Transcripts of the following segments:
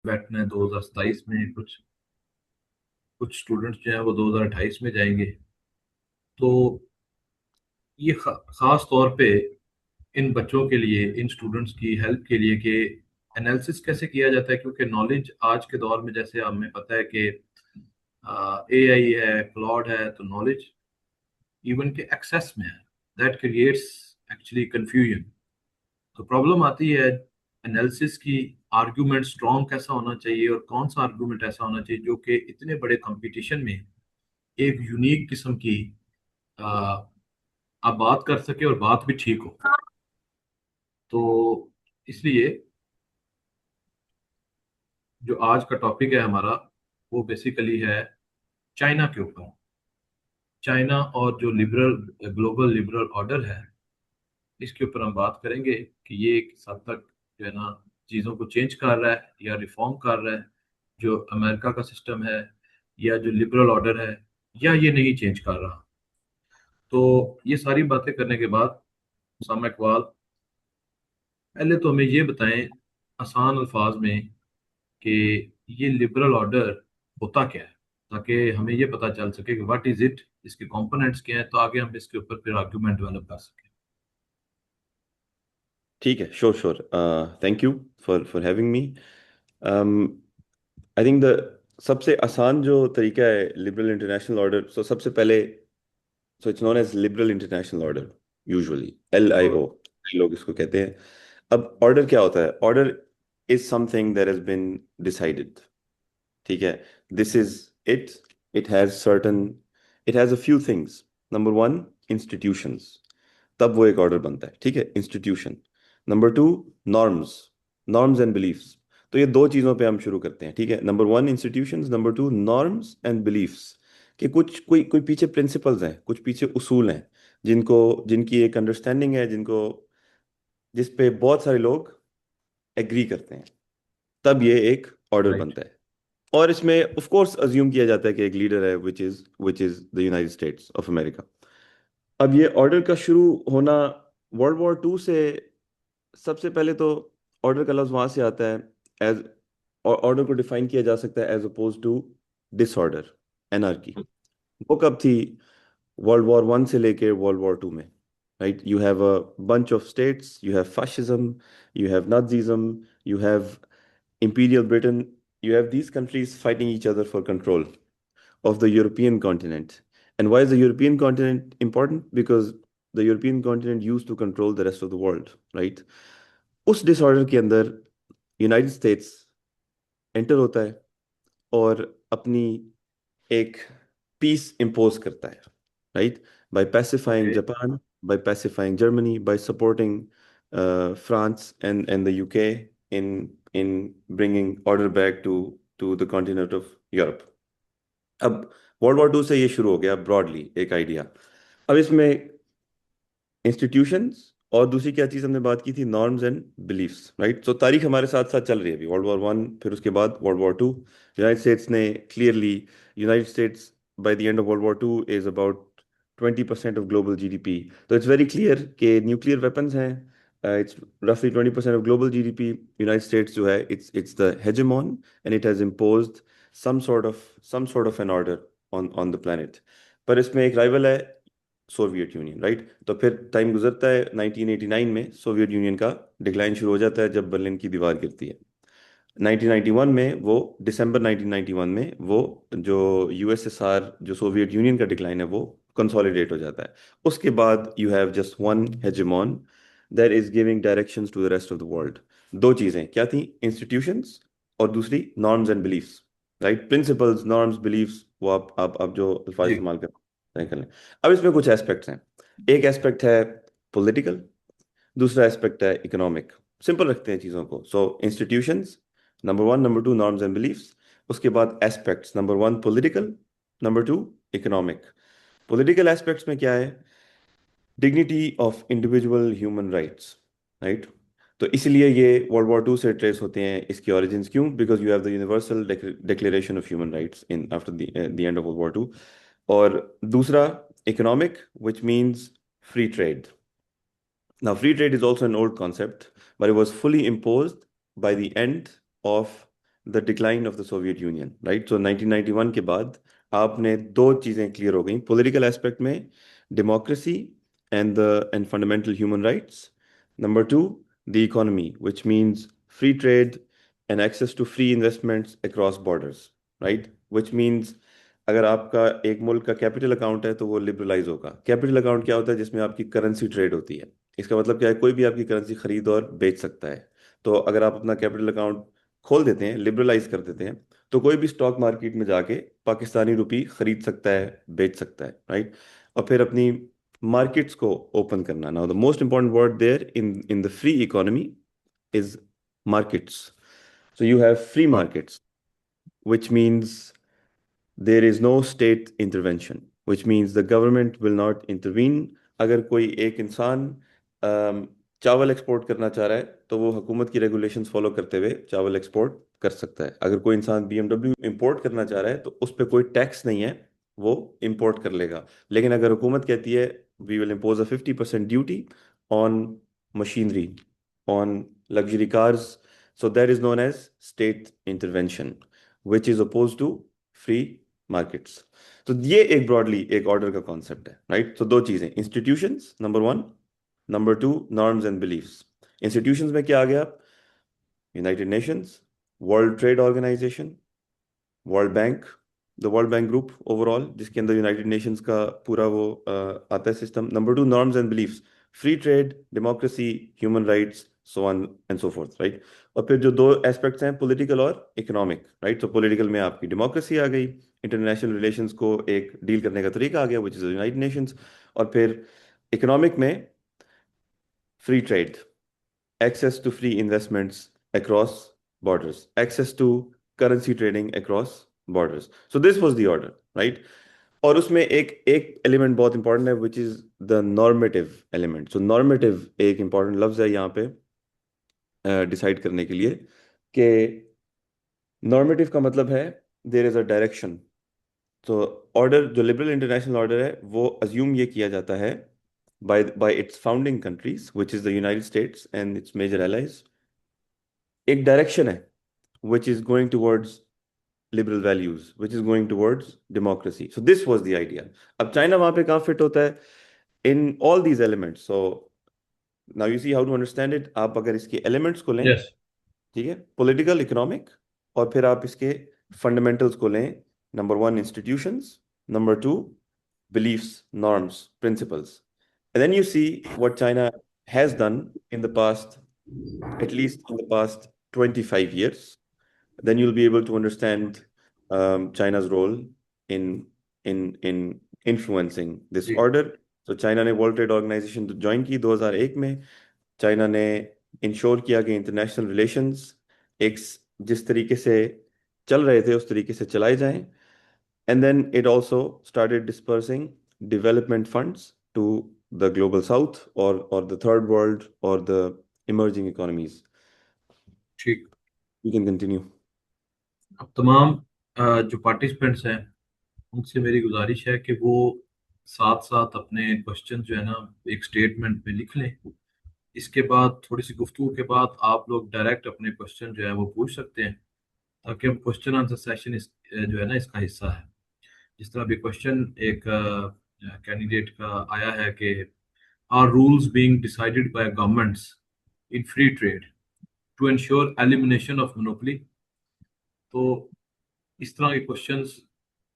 बैठना है 2027 में, कुछ कुछ स्टूडेंट्स जो हैं वो 2028 में जाएंगे। तो ये खास तौर पे इन बच्चों के लिए, इन स्टूडेंट्स की हेल्प के लिए कि एनालिसिस कैसे किया जाता है, क्योंकि नॉलेज आज के दौर में जैसे हमें पता है कि एआई है, क्लाउड है, तो नॉलेज इवन के एक्सेस में है। That creates actually confusion. तो प्रॉब्लम आती है एनालिसिस की। आर्गुमेंट स्ट्रॉन्ग कैसा होना चाहिए और कौन सा आर्गुमेंट ऐसा होना चाहिए जो कि इतने बड़े कंपटीशन में एक यूनिक किस्म की आ, आप बात कर सके और बात भी ठीक हो। तो इसलिए जो आज का टॉपिक है हमारा, वो बेसिकली है चाइना के ऊपर। चाइना और जो लिबरल, ग्लोबल लिबरल ऑर्डर है, इसके ऊपर हम बात करेंगे कि ये किस हद तक जो है ना चीज़ों को चेंज कर रहा है या रिफॉर्म कर रहा है, जो अमेरिका का सिस्टम है या जो लिबरल ऑर्डर है, या ये नहीं चेंज कर रहा। तो ये सारी बातें करने के बाद उसामा इकबाल, पहले तो हमें ये बताएं आसान अल्फाज में कि ये लिबरल ऑर्डर होता क्या है, ताकि हमें ये पता चल सके कि व्हाट इज इट, इसके कंपोनेंट्स क्या हैं, तो आगे हम इसके ऊपर फिर आर्गुमेंट डेवलप कर सकें। ठीक है, sure sure. Thank you for having me. I think the सबसे आसान जो तरीका है लिबरल इंटरनेशनल ऑर्डर, सो सबसे पहले, so it's known as liberal international order, usually LIO लोग इसको कहते हैं। अब ऑर्डर क्या होता है? Order is something that has been decided. ठीक है, this is it. It has certain, it has a few things. Number one, institutions. तब वो एक ऑर्डर बनता है। ठीक है, institution. Number two, norms. Norms and beliefs. तो ये दो चीजों पे हम शुरू करते हैं। ठीक है, number one institutions, number two norms and beliefs. कि कुछ कोई कोई पीछे प्रिंसिपल्स हैं, कुछ पीछे उसूल हैं, जिनको, जिनकी एक अंडरस्टैंडिंग है, जिनको, जिस पे बहुत सारे लोग एग्री करते हैं। तब ये एक ऑर्डर राइट। बनता है। और इसमें ऑफ कोर्स अज्यूम किया जाता है कि एक लीडर है, which is the United states of America. अब ये ऑर्डर का शुरू होना वर्ल्ड वॉर 2 से। सबसे पहले तो ऑर्डर का लफ्ज वहां से आता है। एज ऑर्डर को डिफाइन किया जा सकता है as oppose to disorder, anarchy. वो कब थी? वर्ल्ड वॉर 1 से लेके वर्ल्ड वॉर 2 में। Right, you have a bunch of states, you have fascism, you have Nazism, you have Imperial Britain, you have these countries fighting each other for control of the European continent. And why is the European continent important? Because the European continent used to control the rest of the world, right? उस disorder के अंदर United states enter होता है और अपनी एक piece impose करता है, right? By pacifying okay. Japan, by pacifying Germany, by supporting France and the UK in in bringing order back to the continent of Europe. अब वर्ल्ड वॉर 2 से ये शुरू हो गया ब्रॉडली एक आइडिया। अब इसमें इंस्टीट्यूशंस और दूसरी क्या चीज़ हमने बात की थी? Norms and beliefs, right? So तारीख हमारे साथ साथ चल रही है अभी, वर्ल्ड वॉर 1, फिर उसके बाद वर्ल्ड वॉर 2। यूनाइटेड स्टेट्स ने clearly, United States by the end of world war 2 is about 20% of global GDP। तो इट्स वेरी क्लियर कि न्यूक्लियर वेपन्स हैं। इट्स रफली 20% of global GDP। United States जो है, it's the hegemon, and it has imposed some sort of an order on the planet। पर इसमें एक rival है, सोवियत यूनियन, राइट? तो फिर टाइम गुजरता है, 1989 में सोवियत यूनियन का डिक्लाइन शुरू हो जाता है जब बर्लिन की दीवार गिरती है। 1991 में वो, दिसंबर 1991 में वो, जो USSR, जो सोवियत यूनियन का डिक्लाइन है, वो कंसोलिडेट हो जाता है। उसके बाद you have just one hegemon that is giving directions to the rest of the world. दो चीजें क्या थी? इंस्टीट्यूशंस, और दूसरी norms and beliefs, right? Principles, norms, beliefs, वो आप जो अल्फाज जी। इस्तेमाल कर लें। अब इसमें कुछ एस्पेक्ट्स हैं। एक एस्पेक्ट है पॉलिटिकल, दूसरा एस्पेक्ट है इकोनॉमिक। सिंपल रखते हैं चीज़ों को। So institutions number one, number two norms and beliefs. उसके बाद aspects, number one political, number two economic. Political aspects में क्या है? Dignity of individual human rights, right? तो इसलिए ये वर्ल्ड वॉर 2 से ट्रेस होते हैं इसकी ओरिजिन्स। क्यों? Because you have the universal declaration of human rights in after the end of world war 2। और दूसरा economic, which means free trade. Now, free trade is also an old concept, but it was fully imposed by the end of the decline of the Soviet Union, right? So 1991 के बाद आपने दो चीज़ें clear हो गई political aspect में, democracy and fundamental human rights. Number two, the economy, which means free trade and access to free investments across borders, right? Which means अगर आपका एक मुल्क का कैपिटल अकाउंट है तो वो लिबरलाइज होगा. कैपिटल अकाउंट क्या होता है? जिसमें आपकी करेंसी ट्रेड होती है. इसका मतलब क्या है? कोई भी आपकी करेंसी खरीद और बेच सकता है. तो अगर आप अपना कैपिटल अकाउंट खोल देते हैं, लिबरलाइज कर देते हैं, तो कोई भी स्टॉक मार्केट में जाके पाकिस्तानी रुपी खरीद सकता है, बेच सकता है, राइट? और फिर अपनी मार्केट्स को ओपन करना. Now the most important word there in the free economy is markets. So you have free markets, which means there is no state intervention, which means the government will not intervene. अगर कोई एक इंसान चावल export करना चाह रहा है तो वो हुकूमत की रेगुलेशंस फॉलो करते हुए चावल एक्सपोर्ट कर सकता है. अगर कोई इंसान BMW इंपोर्ट करना चाह रहा है तो उस पर कोई टैक्स नहीं है, वो इंपोर्ट कर लेगा. लेकिन अगर हुकूमत कहती है we will impose a 50% duty on machinery, on luxury cars, so that is known as state intervention, which is opposed to free markets. तो ये एक ब्रॉडली एक ऑर्डर का कॉन्सेप्ट है, राइट? तो दो चीजें, institutions number one, number two norms and beliefs. Institutions में क्या आ गया? United Nations, World Trade Organization, World Bank, the World Bank group overall, जिसके अंदर यूनाइटेड नेशंस का पूरा वो आता है system. Number two norms and beliefs, free trade, democracy, human rights, so on and so forth, right? और फिर जो दो एस्पेक्ट्स हैं, पॉलिटिकल और इकोनॉमिक, राइट? तो पॉलिटिकल में आपकी डेमोक्रेसी आ गई, इंटरनेशनल रिलेशंस को एक डील करने का तरीका आ गया विच इज यूनाइटेड नेशंस. और फिर इकोनॉमिक में free trade, access to free investments across borders, access to currency trading across borders. So this was the order, right? और उसमें एक एक एलिमेंट बहुत इंपॉर्टेंट है which is the normative element. So normative एक इंपॉर्टेंट लफ्ज है यहाँ पे डिसाइड करने के लिए कि नॉर्मेटिव का मतलब है देयर इज अ डायरेक्शन. तो ऑर्डर, जो लिबरल इंटरनेशनल ऑर्डर है, वो अज्यूम ये किया जाता है by its founding countries, which is the United States and its major allies. एक डायरेक्शन है which is going towards liberal values, which is going towards democracy. So this was the idea. अब China वहां पे कहाँ fit होता है? In all these elements. So now you see how to understand it. आप अगर इसके elements को लें, यस. ठीक है, पॉलिटिकल, इकोनॉमिक, और फिर आप इसके फंडामेंटल्स को लें. Number one, institutions. Number two, beliefs, norms, principles. And then you see what China has done in the past, at least in the past 25 years. Then you'll be able to understand China's role in in influencing this जी. order. तो China ने World Trade Organization join की 2001 में. China ने ensure किया कि international relations एक जिस तरीके से चल रहे थे उस तरीके से चलाए जाएं. And then it also started dispersing development funds to the global south, or the third world, or the emerging economies. ठीक. You can continue. अब तमाम जो पार्टिसिपेंट्स हैं उनसे मेरी गुजारिश है कि वो साथ साथ अपने क्वेश्चन जो है ना एक स्टेटमेंट में लिख लें. इसके बाद थोड़ी सी गुफ्तगू के बाद आप लोग डायरेक्ट अपने क्वेश्चन जो है वो पूछ सकते हैं, ताकि हम क्वेश्चन आंसर सेशन इस जो है ना इसका हिस्सा है. जिस तरह भी क्वेश्चन एक कैंडिडेट का आया है कि are rules being decided by governments in free trade to ensure elimination of monopoly. तो इस तरह के क्वेश्चंस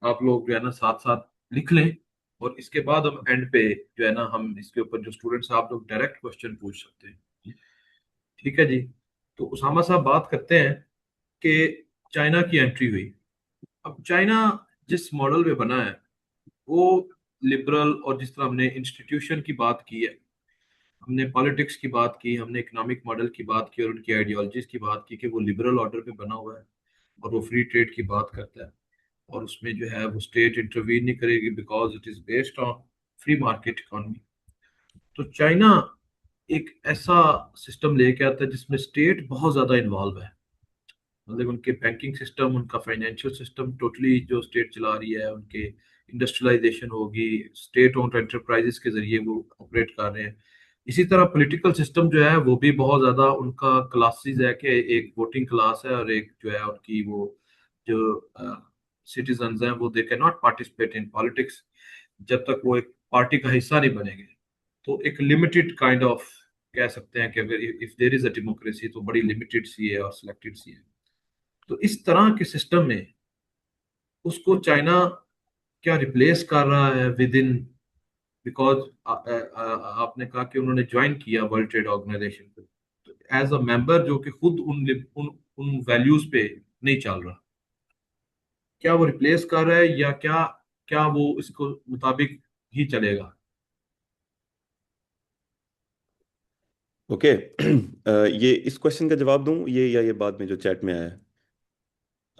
आप लोग जो है ना साथ साथ लिख लें, और इसके बाद हम एंड पे जो है ना हम इसके ऊपर जो स्टूडेंट्स आप लोग डायरेक्ट क्वेश्चन पूछ सकते हैं. ठीक है जी. तो उसामा साहब बात करते हैं कि चाइना की एंट्री हुई. अब चाइना जिस मॉडल में बना है वो लिबरल, और जिस तरह हमने इंस्टीट्यूशन की बात की है, हमने पॉलिटिक्स की बात की, हमने इकोनॉमिक मॉडल की बात की और उनकी आइडियोलॉजीज की बात की कि वो लिबरल ऑर्डर पे बना हुआ है और वो फ्री ट्रेड की बात करता है, और उसमें जो है वो स्टेट इंटरवीन नहीं करेगी because it is based on free market economy. तो चाइना एक ऐसा सिस्टम लेके आता है जिसमें स्टेट बहुत ज्यादा इन्वॉल्व है. मतलब उनके बैंकिंग सिस्टम, उनका फाइनेंशियल सिस्टम टोटली जो स्टेट चला रही है, उनके इंडस्ट्रियलाइजेशन होगी, स्टेट ओन्ड एंटरप्राइजेस के जरिए वो ऑपरेट कर रहे हैं. इसी तरह पॉलिटिकल सिस्टम जो है वो भी बहुत ज्यादा उनका क्लासेस है कि एक वोटिंग क्लास है और एक जो है उनकी वो जो सिटीजन्स हैं वो they can not participate in politics जब तक वो एक पार्टी का हिस्सा नहीं बनेंगे। तो एक लिमिटेड काइंड ऑफ कह सकते हैं कि अगर if there is a democracy तो बड़ी लिमिटेड सी है और सिलेक्टेड सी है। तो इस तरह के सिस्टम में उसको चाइना क्या रिप्लेस कर रहा है विद इन, बिकॉज आपने कहा कि उन्होंने ज्वाइन किया वर्ल्ड ट्रेड ऑर्गेनाइजेशन को एज अ मेंबर जो कि खुद उन उन वैल्यूज पे नहीं चल रहा। क्या वो रिप्लेस कर रहा है या क्या, क्या वो इसको मुताबिक ही चलेगा? ओके। ये इस क्वेश्चन का जवाब दूं ये, या ये बाद में जो चैट में आया है?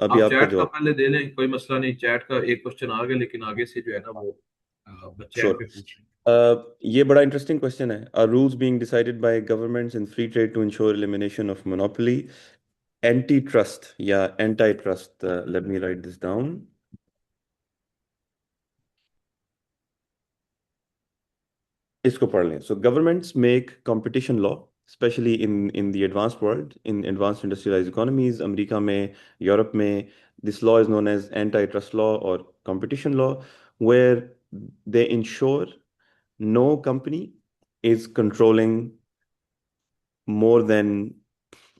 अभी आप आपका चैट का जवाब। पहले दे लें, कोई मसला नहीं, चैट का एक क्वेश्चन आ गया लेकिन आगे से जो है ना वो चैट श्योर। पे पूछ लें। ये बड़ा इंटरेस्टिंग क्वेश्चन है। Are rules being decided by governments in free trade to ensure elimination of monopoly, anti trust या anti trust? Let me write this down. इसको पढ़ लें। So governments make competition law, specially in the advanced world, in advanced industrialised economies, America में, Europe में। This law is known as anti trust law और competition law, where they ensure no company is controlling more than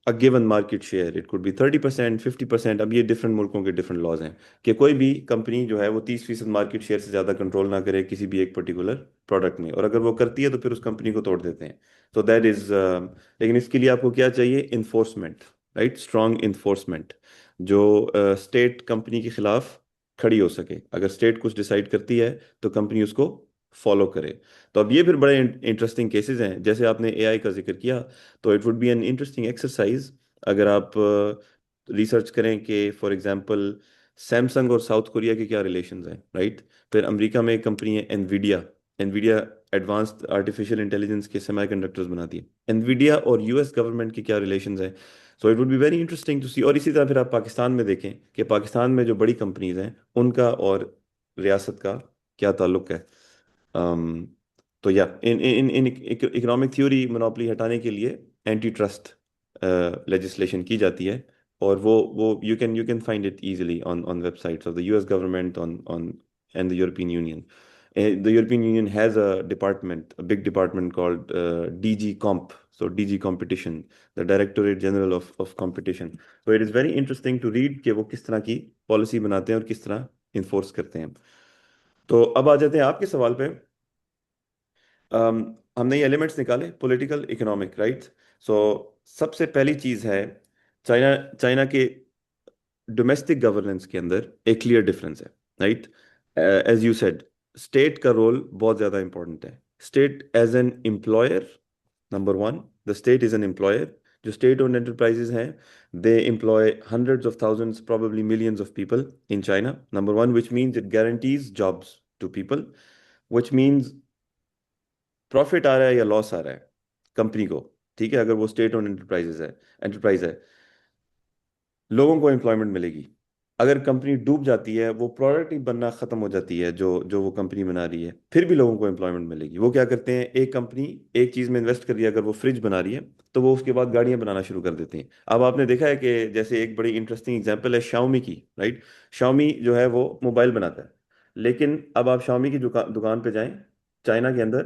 a given market share. It could be 30%, 50%। अब ये different मुल्कों के different laws हैं कि कोई भी कंपनी जो है वो 30% मार्केट शेयर से ज़्यादा कंट्रोल ना करे किसी भी एक पर्टिकुलर प्रोडक्ट में, और अगर वो करती है तो फिर उस कंपनी को तोड़ देते हैं। तो दैट इज, लेकिन इसके लिए आपको क्या चाहिए? Enforcement, right? स्ट्रॉन्ग इन्फोर्समेंट जो स्टेट कंपनी के खिलाफ खड़ी हो सके। अगर स्टेट कुछ डिसाइड करती है तो कंपनी उसको फॉलो करे। तो अब ये फिर बड़े इंटरेस्टिंग केसेस हैं। जैसे आपने एआई का जिक्र किया, तो it would B an interesting exercise अगर आप रिसर्च करें कि फॉर एग्जांपल सैमसंग और साउथ कोरिया के क्या रिलेशंस हैं, राइट? फिर अमेरिका में एक कंपनी है Nvidia. Nvidia advanced artificial intelligence के सेमीकंडक्टर्स बनाती है। एनवीडिया और यूएस गवर्नमेंट के क्या रिलेशंस हैं? So it would be very interesting to see. और इसी तरह फिर आप पाकिस्तान में देखें कि पाकिस्तान में जो बड़ी कंपनीज हैं उनका और रियासत का क्या ताल्लुक है। um, तो या इन इन इन इकोनॉमिक थ्योरी मोनोपोली हटाने के लिए एंटी ट्रस्ट लेजिस्लेशन की जाती है। और वो you can find it easily on websites of the US government, on and the European union. The European Union has a department, a big department called DG Comp, so DG Competition, the Directorate General of Competition. So it is very interesting to read कि वो किस तरह की policy बनाते हैं और किस तरह इन्फोर्स करते हैं। तो अब आ जाते हैं आपके सवाल पे। हमने ये एलिमेंट्स निकाले, पॉलिटिकल, इकोनॉमिक, राइट? सो सबसे पहली चीज है, चाइना चाइना के डोमेस्टिक गवर्नेंस के अंदर एक क्लियर डिफरेंस है, right? As you said, state का रोल बहुत ज्यादा इंपॉर्टेंट है। State as an employer, number one, the state is an employer. जो स्टेट ओन्ड एंटरप्राइजेज हैं, they employ hundreds of thousands, probably millions of people in China, number one, which means it guarantees jobs to people, which means profit आ रहा है या loss आ रहा है company को, ठीक है, अगर वो स्टेट ओन एंटरप्राइज है, लोगों को एम्प्लॉयमेंट मिलेगी। अगर कंपनी डूब जाती है, वो प्रोडक्ट ही बनना खत्म हो जाती है जो जो वो कंपनी बना रही है, फिर भी लोगों को एम्प्लॉयमेंट मिलेगी। वो क्या करते हैं, एक कंपनी एक चीज में इन्वेस्ट कर रही है, अगर वो फ्रिज बना रही है तो वो उसके बाद गाड़ियां बनाना शुरू कर देते हैं। अब आपने देखा है कि जैसे एक बड़ी इंटरेस्टिंग एग्जांपल है शाओमी की, राइट? शाओमी जो है वो मोबाइल बनाता है, लेकिन अब आप शाओमी की दुकान पे जाएं चाइना के अंदर,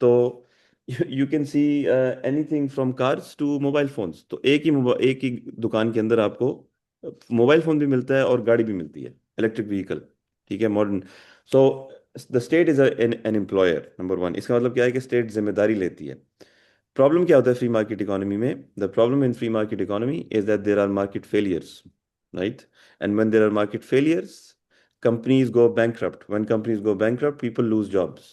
तो you can see anything from cars to mobile phones. तो एक ही दुकान के अंदर आपको मोबाइल फोन भी मिलता है और गाड़ी भी मिलती है, इलेक्ट्रिक व्हीकल, ठीक है, modern. So the state is an employer, number one. इसका मतलब क्या है कि स्टेट जिम्मेदारी लेती है। प्रॉब्लम क्या होता है फ्री मार्केट इकोनॉमी में? The problem in free market economy is that there are market failures, right? And when there are market failures, companies go bankrupt. When companies go bankrupt, people lose jobs.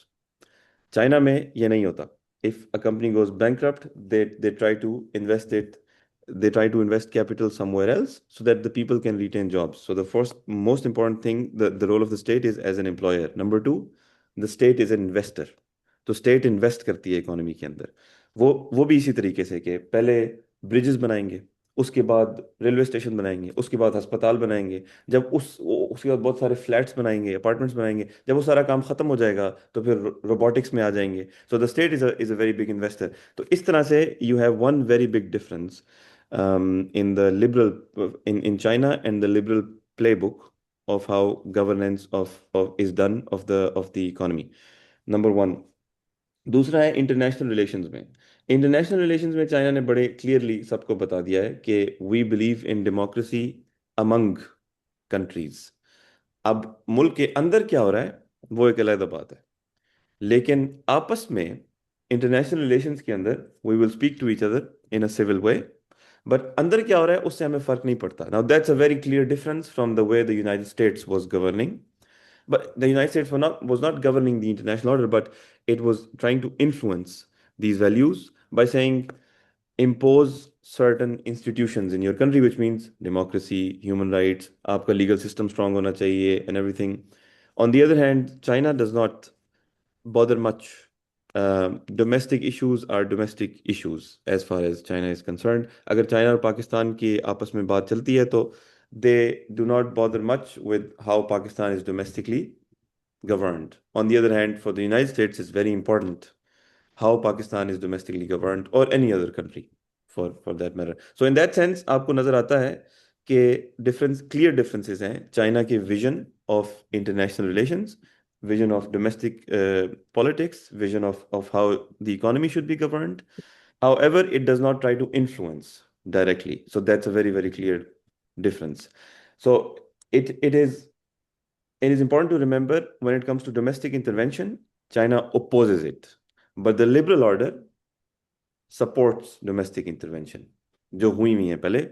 China में ये नहीं होता। If a company goes bankrupt, they try to invest it, they try to invest capital somewhere else so that the people can retain jobs. So the first most important thing, the role of the state is as an employer. Number two, the state is an investor. तो state invest करती है economy के अंदर। वो भी इसी तरीके से कि पहले ब्रिजेस बनाएंगे, उसके बाद रेलवे स्टेशन बनाएंगे, उसके बाद अस्पताल बनाएंगे, जब उसके बाद बहुत सारे फ्लैट्स बनाएंगे, अपार्टमेंट्स बनाएंगे, जब वो सारा काम खत्म हो जाएगा तो फिर रोबोटिक्स में आ जाएंगे। So the state is a very big investor. तो इस तरह से you have one very big difference in the liberal in China and the liberal playbook of how governance of is done of the economy, number one. दूसरा है international relations में। International relations में China ने बड़े clearly सबको बता दिया है कि we believe in democracy among countries. अब मुल्क के अंदर क्या हो रहा है वो एक अलग बात है, लेकिन आपस में इंटरनेशनल रिलेशंस के अंदर we will speak to each other in a civil way, but अंदर क्या हो रहा है उससे हमें फर्क नहीं पड़ता। Now that's a very clear difference from the way the United states was governing. But the United States was not governing the international order, but it was trying to influence these values by saying impose certain institutions in your country, which means democracy, human rights, आपका legal system strong होना चाहिए and everything. On the other hand, China does not bother much. Domestic issues are domestic issues as far as China is concerned. अगर China और पाकिस्तान की आपस में बात चलती है तो they do not bother much with how Pakistan is domestically governed. On the other hand, for the United States, it's very important how Pakistan is domestically governed or any other country for that matter. So in that sense, आपको नजर आता है कि difference clear differences हैं China के vision of international relations, vision of domestic politics, vision of how the economy should be governed. However, it does not try to influence directly. So that's a very, very clear difference. So it is important to remember when it comes to domestic intervention, China opposes it. But the liberal order supports domestic intervention, जो हुई है पहले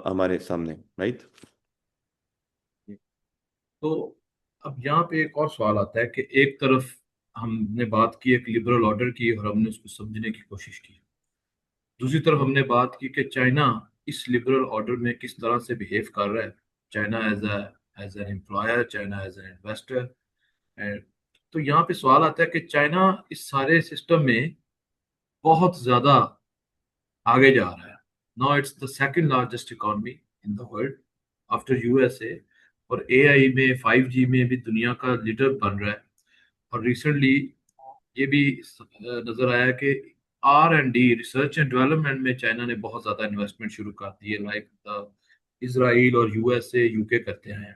हमारे सामने, right? तो अब यहाँ पे एक और सवाल आता है कि एक तरफ हमने बात की एक लिबरल ऑर्डर की और हमने उसको समझने की कोशिश की, दूसरी तरफ हमने बात की कि चाइना इस लिबरल ऑर्डर में किस तरह से बिहेव कर रहा है। China as an employer, China as an investor. तो यहाँ पे सवाल आता है कि चाइना इस सारे सिस्टम में बहुत ज्यादा आगे जा रहा है। Now it's the second largest economy in the world after USA, और एआई में 5G में भी दुनिया का लीडर बन रहा है। और रिसेंटली ये भी नजर आया कि R&D, रिसर्च एंड डेवलपमेंट में चाइना ने बहुत ज्यादा इन्वेस्टमेंट शुरू कर दी है, लाइक इसराइल और यूएसए, यूके करते हैं।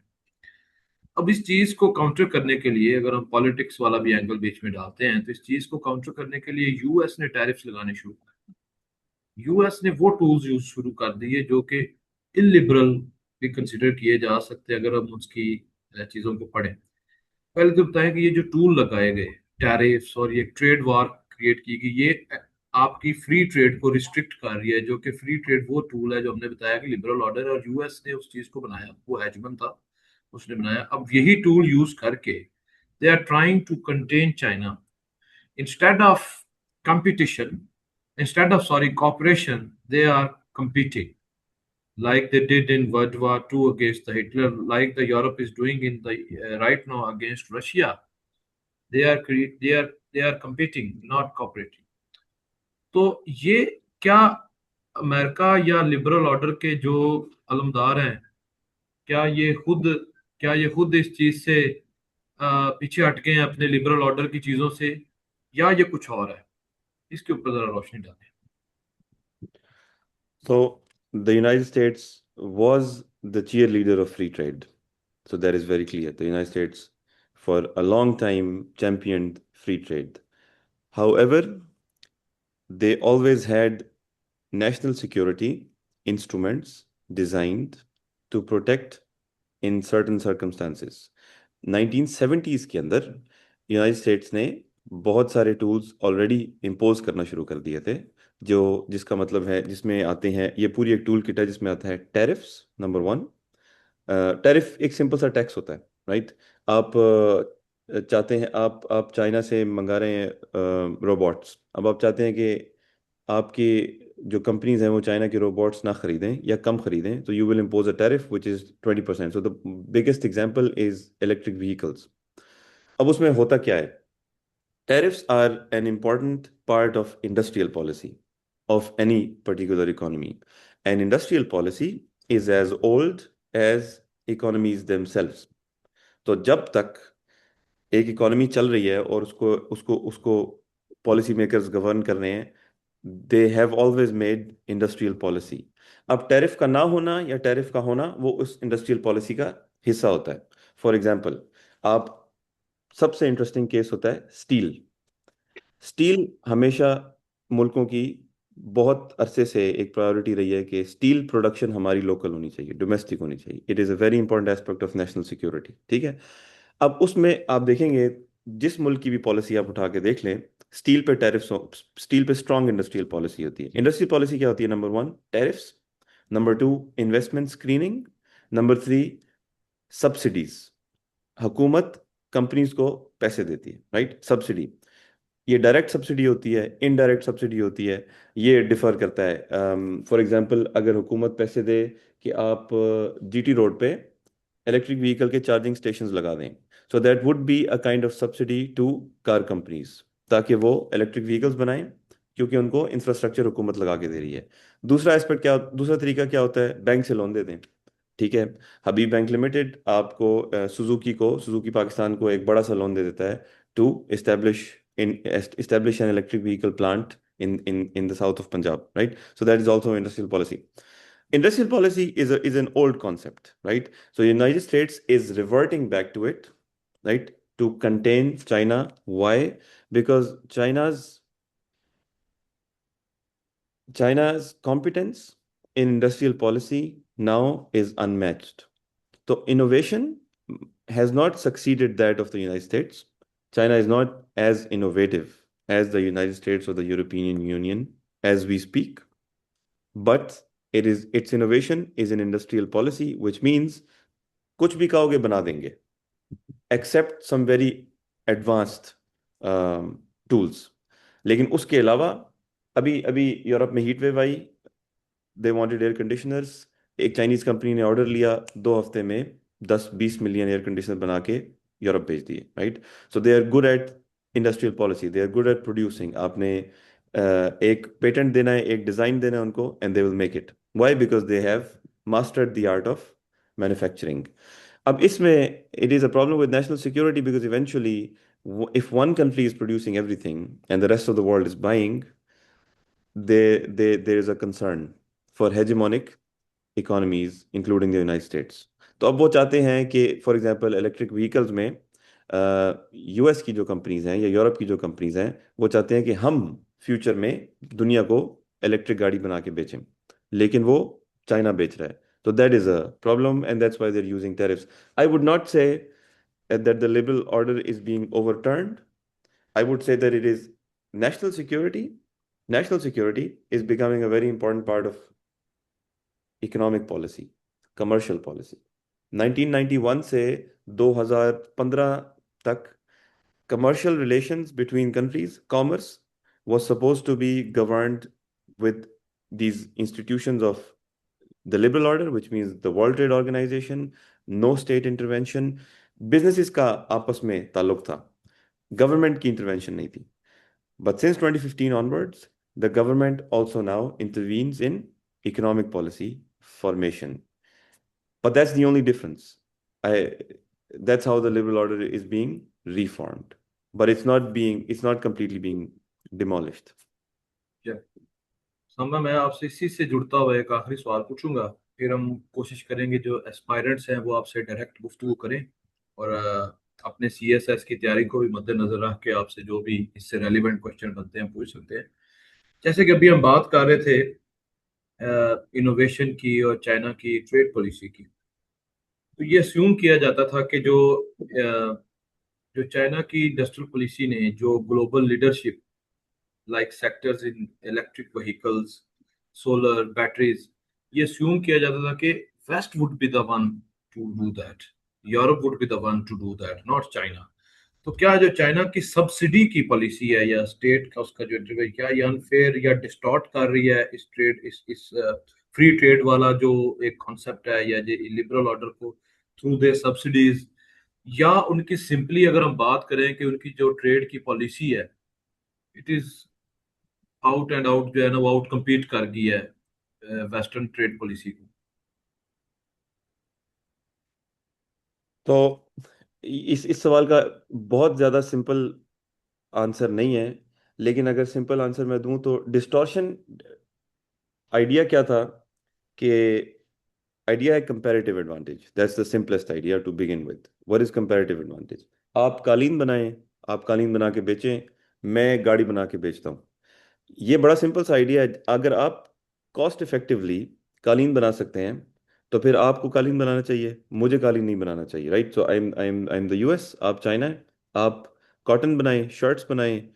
अब इस चीज को काउंटर करने के लिए अगर हम पॉलिटिक्स वाला भी एंगल बीच में डालते हैं, तो इस चीज को काउंटर करने के लिए यूएस ने टैरिफ्स लगाने शुरू कर। यूएस ने वो टूल्स यूज शुरू कर दिए जो कि इलिबरल भी कंसिडर किए जा सकते हैं अगर हम उसकी चीजों को पढ़ें। पहले तो बताएं कि ये जो टूल लगाए गए, टैरिफ्स और ये ट्रेड वॉर क्रिएट की गई, ये आपकी फ्री ट्रेड को रिस्ट्रिक्ट कर रही है। जो कि फ्री ट्रेड वो टूल है जो हमने बताया कि लिबरल ऑर्डर है, और यूएस ने उस चीज को बनाया, वो हेजमन था, उसने बनाया। अब यही टूल यूज करके they are trying to contain China instead of competition, instead of sorry cooperation, they are competing like they did in World War II against the Hitler, like the Europe is doing in the right now against Russia. They are competing, not cooperating. तो ये क्या America या liberal order के जो अलमदार हैं, क्या ये खुद क्या ये खुद इस चीज से पीछे हट गए हैं अपने लिबरल ऑर्डर की चीजों से, या ये कुछ और है? इसके ऊपर जरा रोशनी डालें। So the United States was the cheerleader of free trade. So that is very clear. The United States, for a long time, championed free trade. However, they always had national security instruments designed to protect in certain circumstances. 1970s के अंदर United States ने बहुत सारे tools already impose करना शुरू कर दिए थे, जो जिसका मतलब है जिसमें आते हैं, ये पूरी एक टूल किट है जिसमें आता है टैरिफ्स, नंबर वन। टैरिफ एक सिंपल सा टैक्स होता है, राइट? आप चाहते हैं, आप चाइना से मंगा रहे हैं रोबोट्स, अब आप चाहते हैं कि आपकी जो कंपनीज हैं वो चाइना के रोबोट्स ना खरीदें या कम खरीदें, तो you will impose a tariff which is 20%। So the biggest example is electric vehicles. अब उसमें होता क्या है? Tariffs are an important part of industrial policy of any particular economy. And industrial policy is as old as economies themselves. तो जब तक एक economy चल रही है और उसको उसको उसको पॉलिसी मेकर्स गवर्न कर रहे हैं, they have always made industrial policy. अब टैरिफ का ना होना या टैरिफ का होना वो उस इंडस्ट्रियल पॉलिसी का हिस्सा होता है। फॉर एग्जाम्पल, आप सबसे इंटरेस्टिंग केस होता है स्टील। स्टील हमेशा मुल्कों की बहुत अरसे से एक प्रायोरिटी रही है कि स्टील प्रोडक्शन हमारी लोकल होनी चाहिए, डोमेस्टिक होनी चाहिए। It is a very important aspect of national security, ठीक है। अब उसमें आप देखेंगे, जिस मुल्क की भी पॉलिसी आप उठा के देख लें, स्टील पे टैरिफ, स्टील पे स्ट्रांग इंडस्ट्रियल पॉलिसी होती है। इंडस्ट्रियल पॉलिसी क्या होती है? Number one, tariffs. Number two, investment screening. Number three, subsidies. हुकूमत कंपनीज को पैसे देती है, राइट, सब्सिडी। ये डायरेक्ट सब्सिडी होती है, इनडायरेक्ट सब्सिडी होती है, ये डिफर करता है। फॉर एग्जांपल, अगर हुकूमत पैसे दे कि आप जीटी रोड पे इलेक्ट्रिक व्हीकल के चार्जिंग स्टेशंस लगा दें, so that would be a kind of subsidy to car companies, ताकि वो इलेक्ट्रिक व्हीकल्स बनाएं, क्योंकि उनको इंफ्रास्ट्रक्चर हुकूमत लगा के दे रही है। दूसरा तरीका क्या होता है? बैंक से लोन दे दें, ठीक है। हबीब बैंक लिमिटेड आपको सुजुकी पाकिस्तान को एक बड़ा सा लोन दे देता है to establish establish an electric vehicle plant in the south of Punjab, right? So that is also industrial policy. Industrial policy is an old concept, right? So the United States is reverting back to it, right, to contain China. Why? Because China's competence in industrial policy now is unmatched. So innovation has not succeeded that of the United States. China is not as innovative as the United States or the European Union as we speak, but its innovation is an industrial policy, which means कुछ भी कहोगे बना देंगे, except some very advanced tools. लेकिन उसके अलावा अभी अभी यूरोप में heat wave I, they wanted air conditioners. एक चाइनीज कंपनी ने ऑर्डर लिया, 2 हफ्ते में 10-20 मिलियन एयर कंडीशनर बना के यूरोप भेज दिए, right. So they are good at industrial policy, they are good at producing. आपने एक पेटेंट देना है, एक डिजाइन देना है उनको, and they will make it. Why? Because they have mastered the art of manufacturing. अब इसमें it is a problem with national security, because eventually if one country is producing everything and the rest of the world is buying, there is a concern for hegemonic economies, including the United States. तो अब वो चाहते हैं कि for example electric vehicles में US की जो companies हैं या यूरोप की जो कंपनीज हैं, वो चाहते हैं कि हम फ्यूचर में दुनिया को इलेक्ट्रिक गाड़ी बना के बेचें, लेकिन वो चाइना बेच रहा है। तो that is a problem and that's why they are using tariffs. I would not say that the liberal order is being overturned. I would say that it is national security. National security is becoming a very important part of economic policy, commercial policy. 1991 से 2015 तक commercial relations between countries, commerce was supposed to be governed with these institutions of the liberal order, which means the World Trade Organization, no state intervention. Businesses का आपस में ताल्लुक था, government की intervention नहीं थी। But since 2015 onwards, the government also now intervenes in economic policy formation. But that's the only difference. I That's how the liberal order is being reformed. But it's not completely being demolished. क्या समा, मैं आपसे इसी से जुड़ता हुआ एक आखिरी सवाल पूछूंगा, फिर हम कोशिश करेंगे जो एस्पायरेंट्स हैं वो आपसे डायरेक्ट गुफ्तगू करें, और अपने सीएसएस की तैयारी को भी मद्देनजर रख के आपसे जो भी इससे रेलिवेंट क्वेश्चन बनते हैं पूछ सकते हैं। जैसे कि अभी हम बात कर रहे थे इनोवेशन की और चाइना की ट्रेड पॉलिसी की, तो ये अस्यूम किया जाता था कि जो चाइना की इंडस्ट्रियल पॉलिसी ने जो global leadership like sectors in electric vehicles, solar batteries, ये अस्यूम किया जाता था कि West would be the one to do that, Europe would be the one to do that, not China. तो क्या जो चाइना की सब्सिडी की पॉलिसी है या स्टेट का उसका जो इंटरवेंशन, क्या ये अनफेयर या डिस्टॉर्ट कर रही है इस ट्रेड इस फ्री ट्रेड वाला जो एक कॉन्सेप्ट है, या जो लिबरल ऑर्डर को थ्रू दे सब्सिडीज, या उनकी सिंपली अगर हम बात करें कि उनकी जो ट्रेड की पॉलिसी है, it is out and out जो है ना वो आउट कम्पीट कर गई है वेस्टर्न ट्रेड पॉलिसी को? तो इस सवाल का बहुत ज़्यादा सिंपल आंसर नहीं है, लेकिन अगर सिंपल आंसर मैं दूं तो डिस्टॉर्शन आइडिया क्या था कि आइडिया है comparative advantage. That's the simplest idea to begin with. What is comparative advantage? आप कालीन बनाएं, आप कालीन बना के बेचें, मैं गाड़ी बना के बेचता हूँ। ये बड़ा सिंपल सा आइडिया है। अगर आप कॉस्ट इफेक्टिवली कालीन बना सकते हैं तो फिर आपको कालीन बनाना चाहिए, मुझे कालीन नहीं बनाना चाहिए, right? So I am the US, आप चाइना है। आप कॉटन बनाएं, शर्ट्स बनाएं,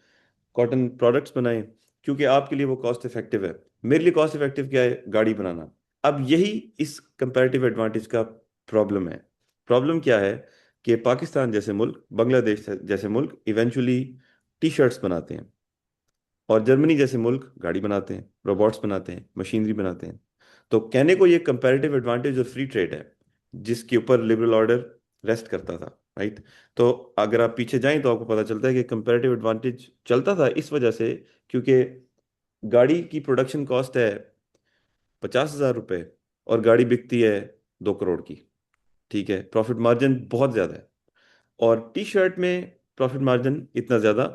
कॉटन प्रोडक्ट्स बनाएं, क्योंकि आपके लिए वो कॉस्ट इफेक्टिव है। मेरे लिए कॉस्ट इफेक्टिव क्या है? गाड़ी बनाना। अब यही इस कंपैरेटिव एडवांटेज का प्रॉब्लम है। प्रॉब्लम क्या है कि पाकिस्तान जैसे मुल्क, बांग्लादेश जैसे मुल्क इवेंचुअली टी शर्ट्स बनाते हैं, और जर्मनी जैसे मुल्क गाड़ी बनाते हैं, रोबोट्स बनाते हैं, मशीनरी बनाते हैं। तो कहने को ये कंपैरेटिव एडवांटेज और फ्री ट्रेड है जिसके ऊपर लिबरल ऑर्डर रेस्ट करता था, राइट? तो अगर आप पीछे जाएं तो आपको पता चलता है कि कंपैरेटिव एडवांटेज चलता था इस वजह से, क्योंकि गाड़ी की प्रोडक्शन कॉस्ट है 50,000 रुपये और गाड़ी बिकती है 2 करोड़ की। ठीक है, प्रॉफिट मार्जिन बहुत ज्यादा है। और टी शर्ट में प्रॉफिट मार्जिन इतना ज़्यादा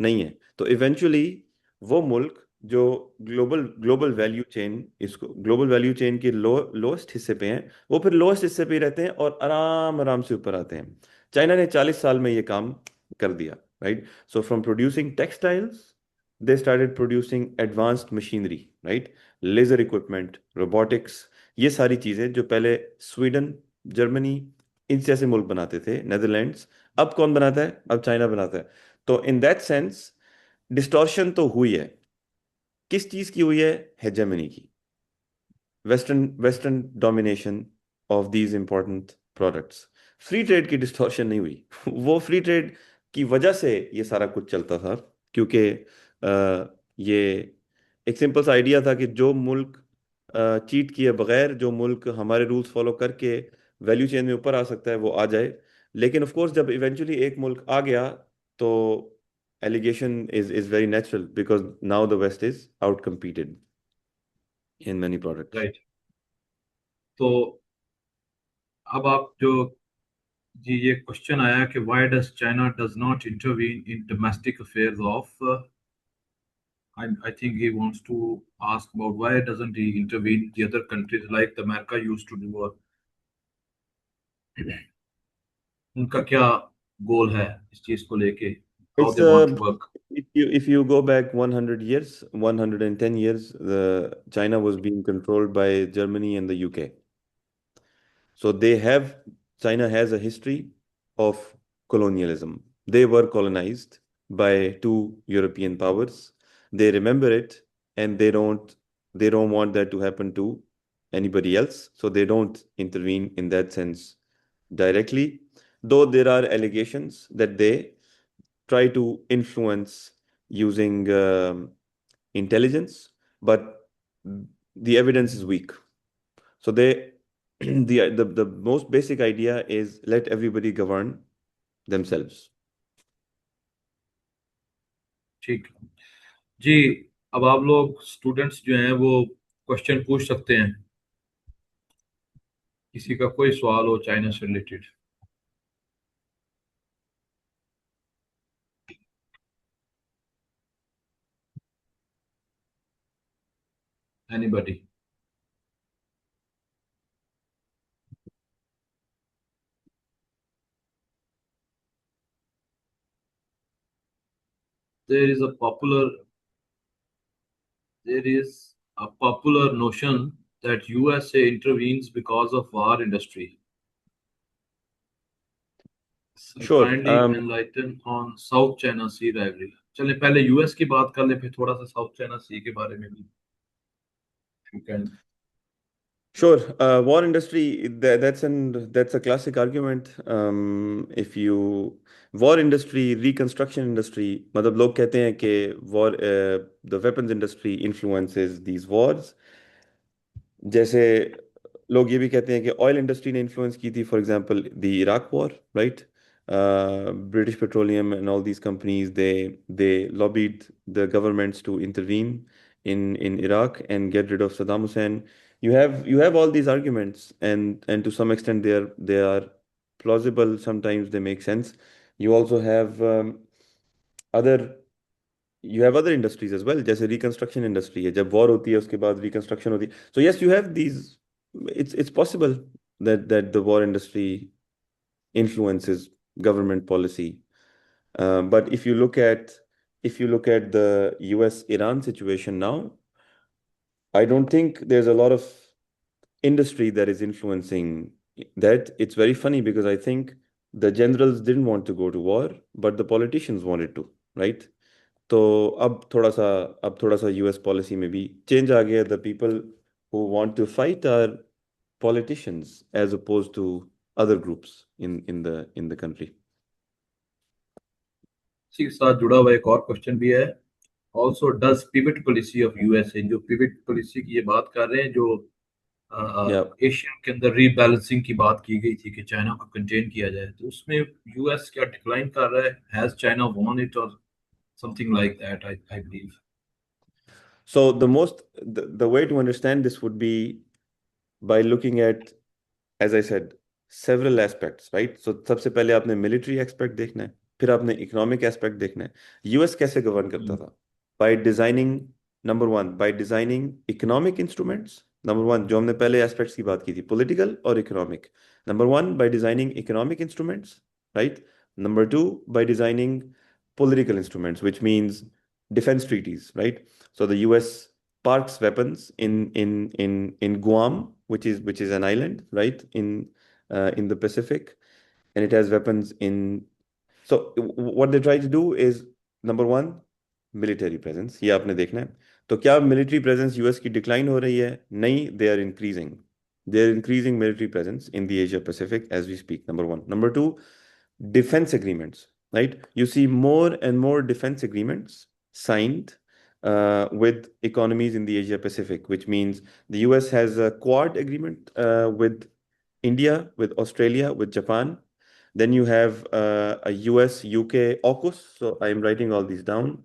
नहीं है। तो इवेंचुअली वो मुल्क जो ग्लोबल ग्लोबल वैल्यू चेन, इसको ग्लोबल वैल्यू चेन के लोएस्ट हिस्से पे हैं, वो फिर लोएस्ट हिस्से पे ही रहते हैं और आराम आराम से ऊपर आते हैं। चाइना ने 40 साल में ये काम कर दिया, right? So from producing textiles they started producing advanced machinery, right? Laser equipment, robotics, ये सारी चीज़ें जो पहले स्वीडन, जर्मनी, इन जैसे मुल्क बनाते थे, नेदरलैंड्स, अब कौन बनाता है? अब चाइना बनाता है। तो इन दैट सेंस डिस्टॉर्शन तो हुई है। किस चीज की हुई है? हेजेमनी की, western domination of these important products. Free trade की डिस्टॉर्शन नहीं हुई। वो फ्री ट्रेड की वजह से ये सारा कुछ चलता था, क्योंकि ये एक सिंपल सा आइडिया था कि जो मुल्क चीट किए बगैर, जो मुल्क हमारे रूल्स फॉलो करके वैल्यू चेन में ऊपर आ सकता है, वो आ जाए। लेकिन ऑफ कोर्स जब इवेंचुअली एक मुल्क आ गया तो allegation is very natural, because now the West is out competed in many products. Right. तो अब आप जो, जी ये क्वेश्चन आया कि why does China does not intervene in domestic affairs of, I think he wants to ask about why doesn't he intervene the other countries like the America used to do, और उनका क्या गोल है इस चीज को लेके, how It's they want to work? if you go back 100 years, 110 years, the China was being controlled by Germany and the UK. So China has a history of colonialism. They were colonized by two European powers. They remember it, and they don't want that to happen to anybody else. So they don't intervene in that sense directly. Though there are allegations that they try to influence using intelligence, but the evidence is weak. So they the most basic idea is let everybody govern themselves. ठीक है जी। अब आप लोग students जो हैं वो question पूछ सकते हैं, किसी का कोई सवाल हो चाइना से related. Anybody? there is a popular there is a popular notion that USA intervenes because of war industry. Sure. Kindly enlighten on South China Sea rivalry. चलिए पहले यूएस की बात कर ले, फिर थोड़ा सा साउथ चाइना सी के बारे में भी you can. Sure. War industry, that's a classic argument. If you war industry, reconstruction industry, मतलब लोग कहते हैं कि war, the weapons industry influences these wars. जैसे लोग ये भी कहते हैं कि ऑयल इंडस्ट्री ने इन्फ्लुएंस की थी, for example the Iraq war, right? British Petroleum and all these companies, they lobbied the governments to intervene in Iraq and get rid of Saddam Hussein. You have all these arguments, and to some extent they are plausible. Sometimes they make sense. You also have other you have other industries as well, जैसे reconstruction industry है, जब war होती है उसके बाद reconstruction होती है. So yes, you have these. It's possible that the war industry influences government policy. But if you look at the US-Iran situation now, I don't think there's a lot of industry that is influencing that. It's very funny because I think the generals didn't want to go to war, but the politicians wanted to, right? तो अब थोड़ा सा US policy में भी change आ गया. The people who want to fight are politicians as opposed to other groups in the country. इसी के साथ जुड़ा हुआ एक और क्वेश्चन भी है. Also does pivot policy of USA, जो पिवट पॉलिसी की ये बात कर रहे हैं, जो Yeah. एशिया के अंदर रीबैलेंसिंग की बात की गई थी कि चाइना को कंटेन किया जाए, तो उसमें यूएस क्या डिक्लाइन कर रहा है? हैज चाइना वॉन इट और something like that, I believe. So the way to understand this would be by looking at, as I said, several aspects, right? So सबसे पहले आपने military aspect देखना है, फिर आपने economic aspect देखना है. यूएस कैसे गवर्न करता था? By designing, number one, by designing economic instruments. Number one, जो हमने पहले aspects की बात की थी, political और economic. Number one, by designing economic instruments, right? Number two, by designing political instruments, which means defense treaties, right? So the US parks weapons in Guam, which is an island, right, in the Pacific, and it has weapons in. So what they try to do is, number one, military presence. ये आपने देखना है. तो क्या military presence US की decline हो रही है? नहीं, they are increasing. They are increasing military presence in the Asia Pacific as we speak. Number one. Number two, defense agreements, right? You see more and more defense agreements signed with economies in the Asia Pacific, which means the US has a Quad agreement with India, with Australia, with Japan. Then you have a US UK AUKUS. So I'm writing all these down.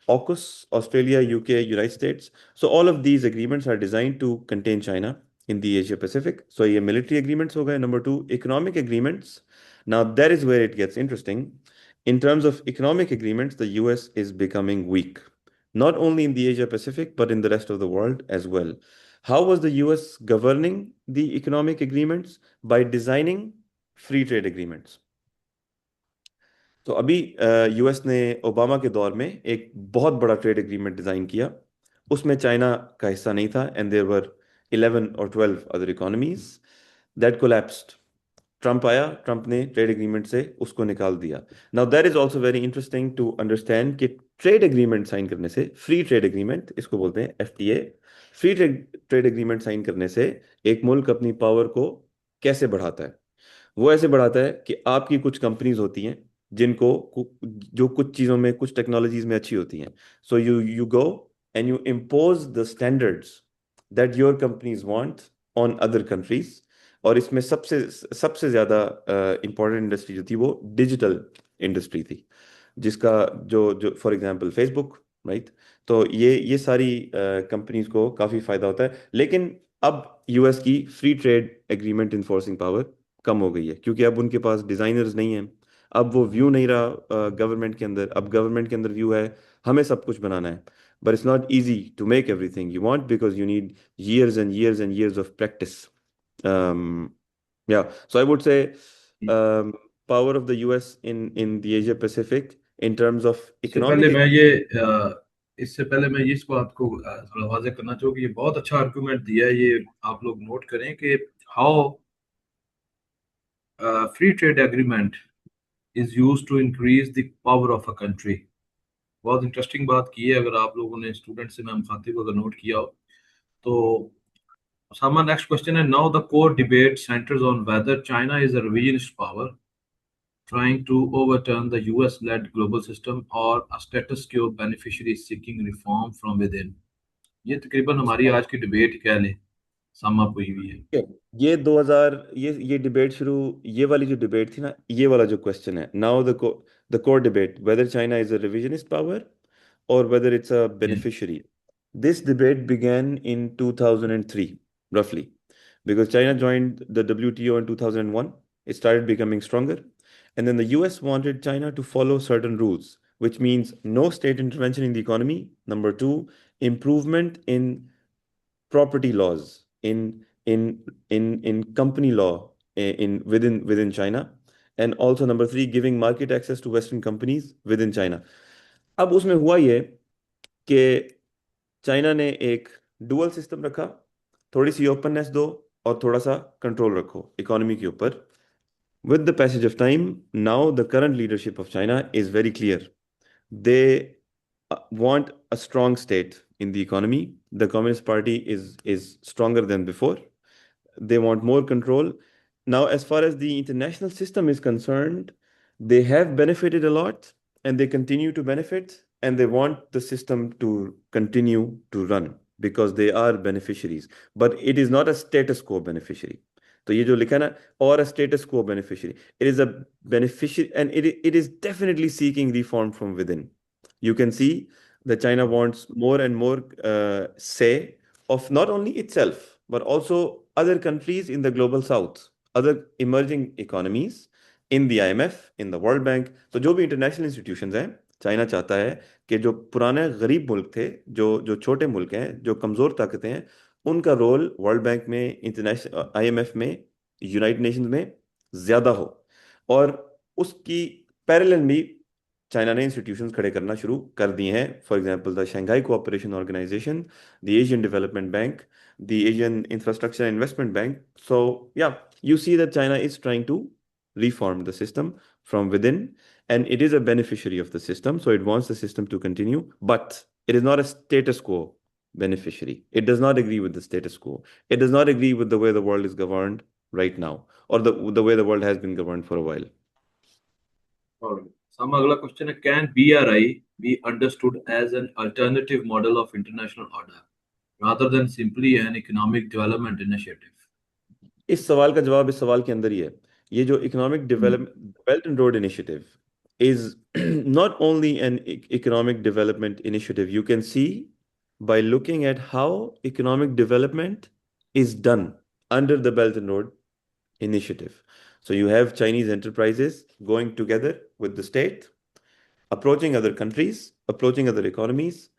AUKUS, Australia, UK, United States. So all of these agreements are designed to contain China in the Asia Pacific. So ये military agreements हो गए. Number two, economic agreements. Now that is where it gets interesting. In terms of economic agreements, the US is becoming weak, not only in the Asia Pacific, but in the rest of the world as well. How was the US governing the economic agreements? By designing free trade agreements. तो अभी US ने Obama के दौर में एक बहुत बड़ा trade agreement design किया. उसमें चाइना का हिस्सा नहीं था, एंड देयर वर 11 और 12 other economies. That collapsed. Trump आया, ट्रंप ने ट्रेड एग्रीमेंट से उसको निकाल दिया. Now that is also very interesting to understand कि ट्रेड एग्रीमेंट साइन करने से, फ्री ट्रेड एग्रीमेंट इसको बोलते हैं, FTA, free trade agreement sign करने से एक मुल्क अपनी पावर को कैसे बढ़ाता है. वो ऐसे बढ़ाता है कि आपकी कुछ कंपनीज होती हैं जो कुछ चीज़ों में, कुछ टेक्नोलॉजीज में अच्छी होती हैं. So you go and you impose the standards that your companies want on other countries. और इसमें सबसे सबसे ज़्यादा इंपॉर्टेंट इंडस्ट्री जो थी वो डिजिटल इंडस्ट्री थी, जिसका जो जो फॉर एग्जांपल फेसबुक, राइट. तो ये सारी कंपनीज को काफ़ी फायदा होता है. लेकिन अब यूएस की free trade agreement enforcing power कम हो गई है, क्योंकि अब उनके पास डिजाइनर्स नहीं हैं. अब वो व्यू नहीं रहा गवर्नमेंट के अंदर. अब गवर्नमेंट के अंदर व्यू है हमें सब कुछ बनाना है. But it's not easy to make everything you want, because you need years and years and years of practice. Yeah, so I would say power of the US in the Asia Pacific in terms of इससे पहले economic. मैं ये इससे पहले मैं इस बात को थोड़ा वाज़ेह करना चाहूँ कि ये बहुत अच्छा आर्गुमेंट दिया है. ये आप लोग नोट करें कि how free trade agreement is used to increase the power of a country. बहुत इंटरेस्टिंग बात की है. अगर आप लोगों ने स्टूडेंट से, मैं मुखातिब अगर नोट किया हो तो. Sama, next question, and now the core debate centers on whether China is a revisionist power trying to overturn the US-led global system or a status quo beneficiary seeking reform from within. ये तकरीबन हमारी आज की debate कह लें sum up हुई हुई है. ये 2000 ये डिबेट शुरू, ये वाली जो डिबेट थी ना, ये वाला जो क्वेश्चन है, now the core debate, whether China is a revisionist power और whether it's a Yeah. Beneficiary. This debate began in 2003, roughly, because China joined the WTO in 2001. It started becoming stronger. And then the US wanted China to follow certain rules, which means no state intervention in the economy. Number two, improvement in property laws, in company law within China. And also number three, giving market access to Western companies within China. अब उसमें हुआ ये कि China ने एक dual system रखा, थोड़ी सी openness दो और थोड़ा सा कंट्रोल रखो इकोनॉमी के ऊपर. With the passage of time, now the current leadership of China is very clear. They want a strong state in the economy. The Communist Party is stronger than before. They want more control. Now, as far as the international system is concerned, they have benefited a lot and they continue to benefit, and they want the system to continue to run because they are beneficiaries. But it is not a status quo beneficiary. तो ये जो लिखा है ना, or a status quo beneficiary, it is a beneficiary, and it is definitely seeking reform from within. You can see that China wants more and more say of not only itself, but also other countries in the global south, other emerging economies, in the IMF, in the World Bank. तो जो भी international institutions हैं, China चाहता है कि जो पुराने गरीब मुल्क थे, जो जो छोटे मुल्क हैं, जो कमज़ोर ताकतें हैं, उनका रोल वर्ल्ड बैंक में, इंटरनेशनल IMF में, यूनाइटेड नेशंस में ज़्यादा हो. और उसकी पैरेलल भी चाइना ने इंस्टीट्यूशंस खड़े करना शुरू कर दिए हैं. For example the Shanghai cooperation organisation, the Asian development bank, the Asian infrastructure investment bank. So yeah, you see that China is trying to reform the system from within, and it is a beneficiary of the system, so it wants the system to continue, but it is not a status quo beneficiary. It does not agree with the status quo. It does not agree with the way the world is governed right now, or the way the world has been governed for a while. और some अगला question है, can BRI be understood as an alternative model of international order rather than simply an economic development initiative? इस सवाल का जवाब इस सवाल के अंदर ही है. ये जो economic development, belt and road initiative is not only an economic development initiative. You can see by looking at how economic development is done under the Belt and Road Initiative. So you have Chinese enterprises going together with the state, approaching other countries, approaching other economies,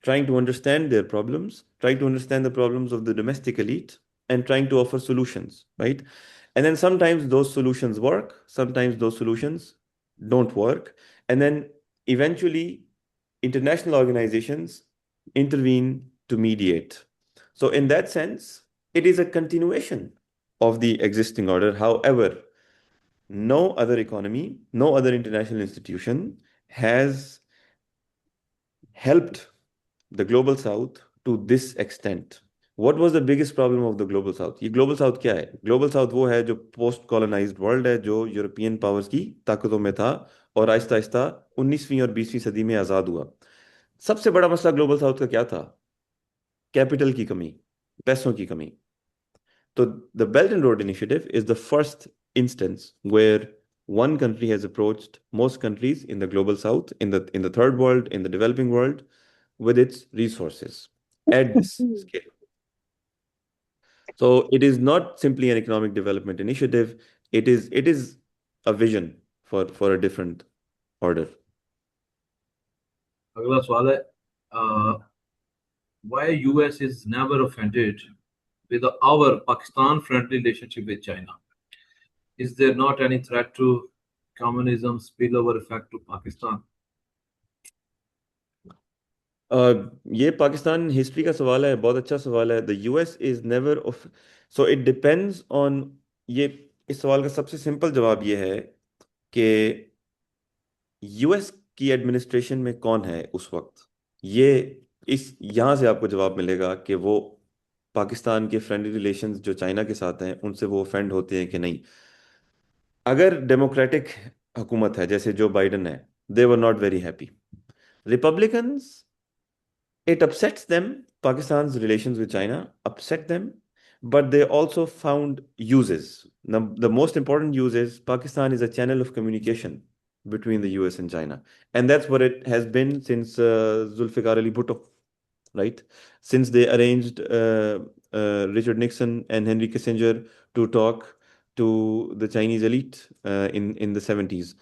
trying to understand their problems, trying to understand the problems of the domestic elite, and trying to offer solutions, right? And then sometimes those solutions work, sometimes those solutions don't work. And then eventually international organizations intervene to mediate. So in that sense, it is a continuation of the existing order. However, no other economy, no other international institution has helped the global south to this extent. What was the biggest problem of the global south? ये global south क्या है? Global south वो है जो post colonized world है, जो European powers की ताकतों में था और आहिस्ता आहिस्ता 19वीं और 20वीं सदी में आज़ाद हुआ. सबसे बड़ा मसला ग्लोबल साउथ का क्या था? कैपिटल की कमी, पैसों की कमी. So the Belt and Road Initiative is the first instance where one country has approached most countries in the global south, in the third world, in the developing world, with its resources at this scale. So it is not simply an economic development initiative. It is a vision for a different order. अगला सवाल है, why US is never offended with our Pakistan friendly relationship with China? Is there not any threat to communism spillover effect to Pakistan? ये Pakistan history का सवाल है, बहुत अच्छा सवाल है. The US is never of, so it depends on. ये इस सवाल का सबसे सिंपल जवाब ये है कि US की एडमिनिस्ट्रेशन में कौन है उस वक्त. ये इस यहाँ से आपको जवाब मिलेगा कि वो पाकिस्तान के फ्रेंडली रिलेशंस जो चाइना के साथ हैं उनसे वो ऑफेंड होते हैं कि नहीं. अगर डेमोक्रेटिक हुकूमत है जैसे जो बाइडन है, they were not very happy. Republicans, it upsets them. Pakistan's relations with China upset them, but they also found uses. Now, the most important use is Pakistan is a channel of communication between the US and China, and that's what it has been since Zulfikar Ali Bhutto. right? Since they arranged Richard Nixon and Henry Kissinger to talk to the Chinese elite in the 70s.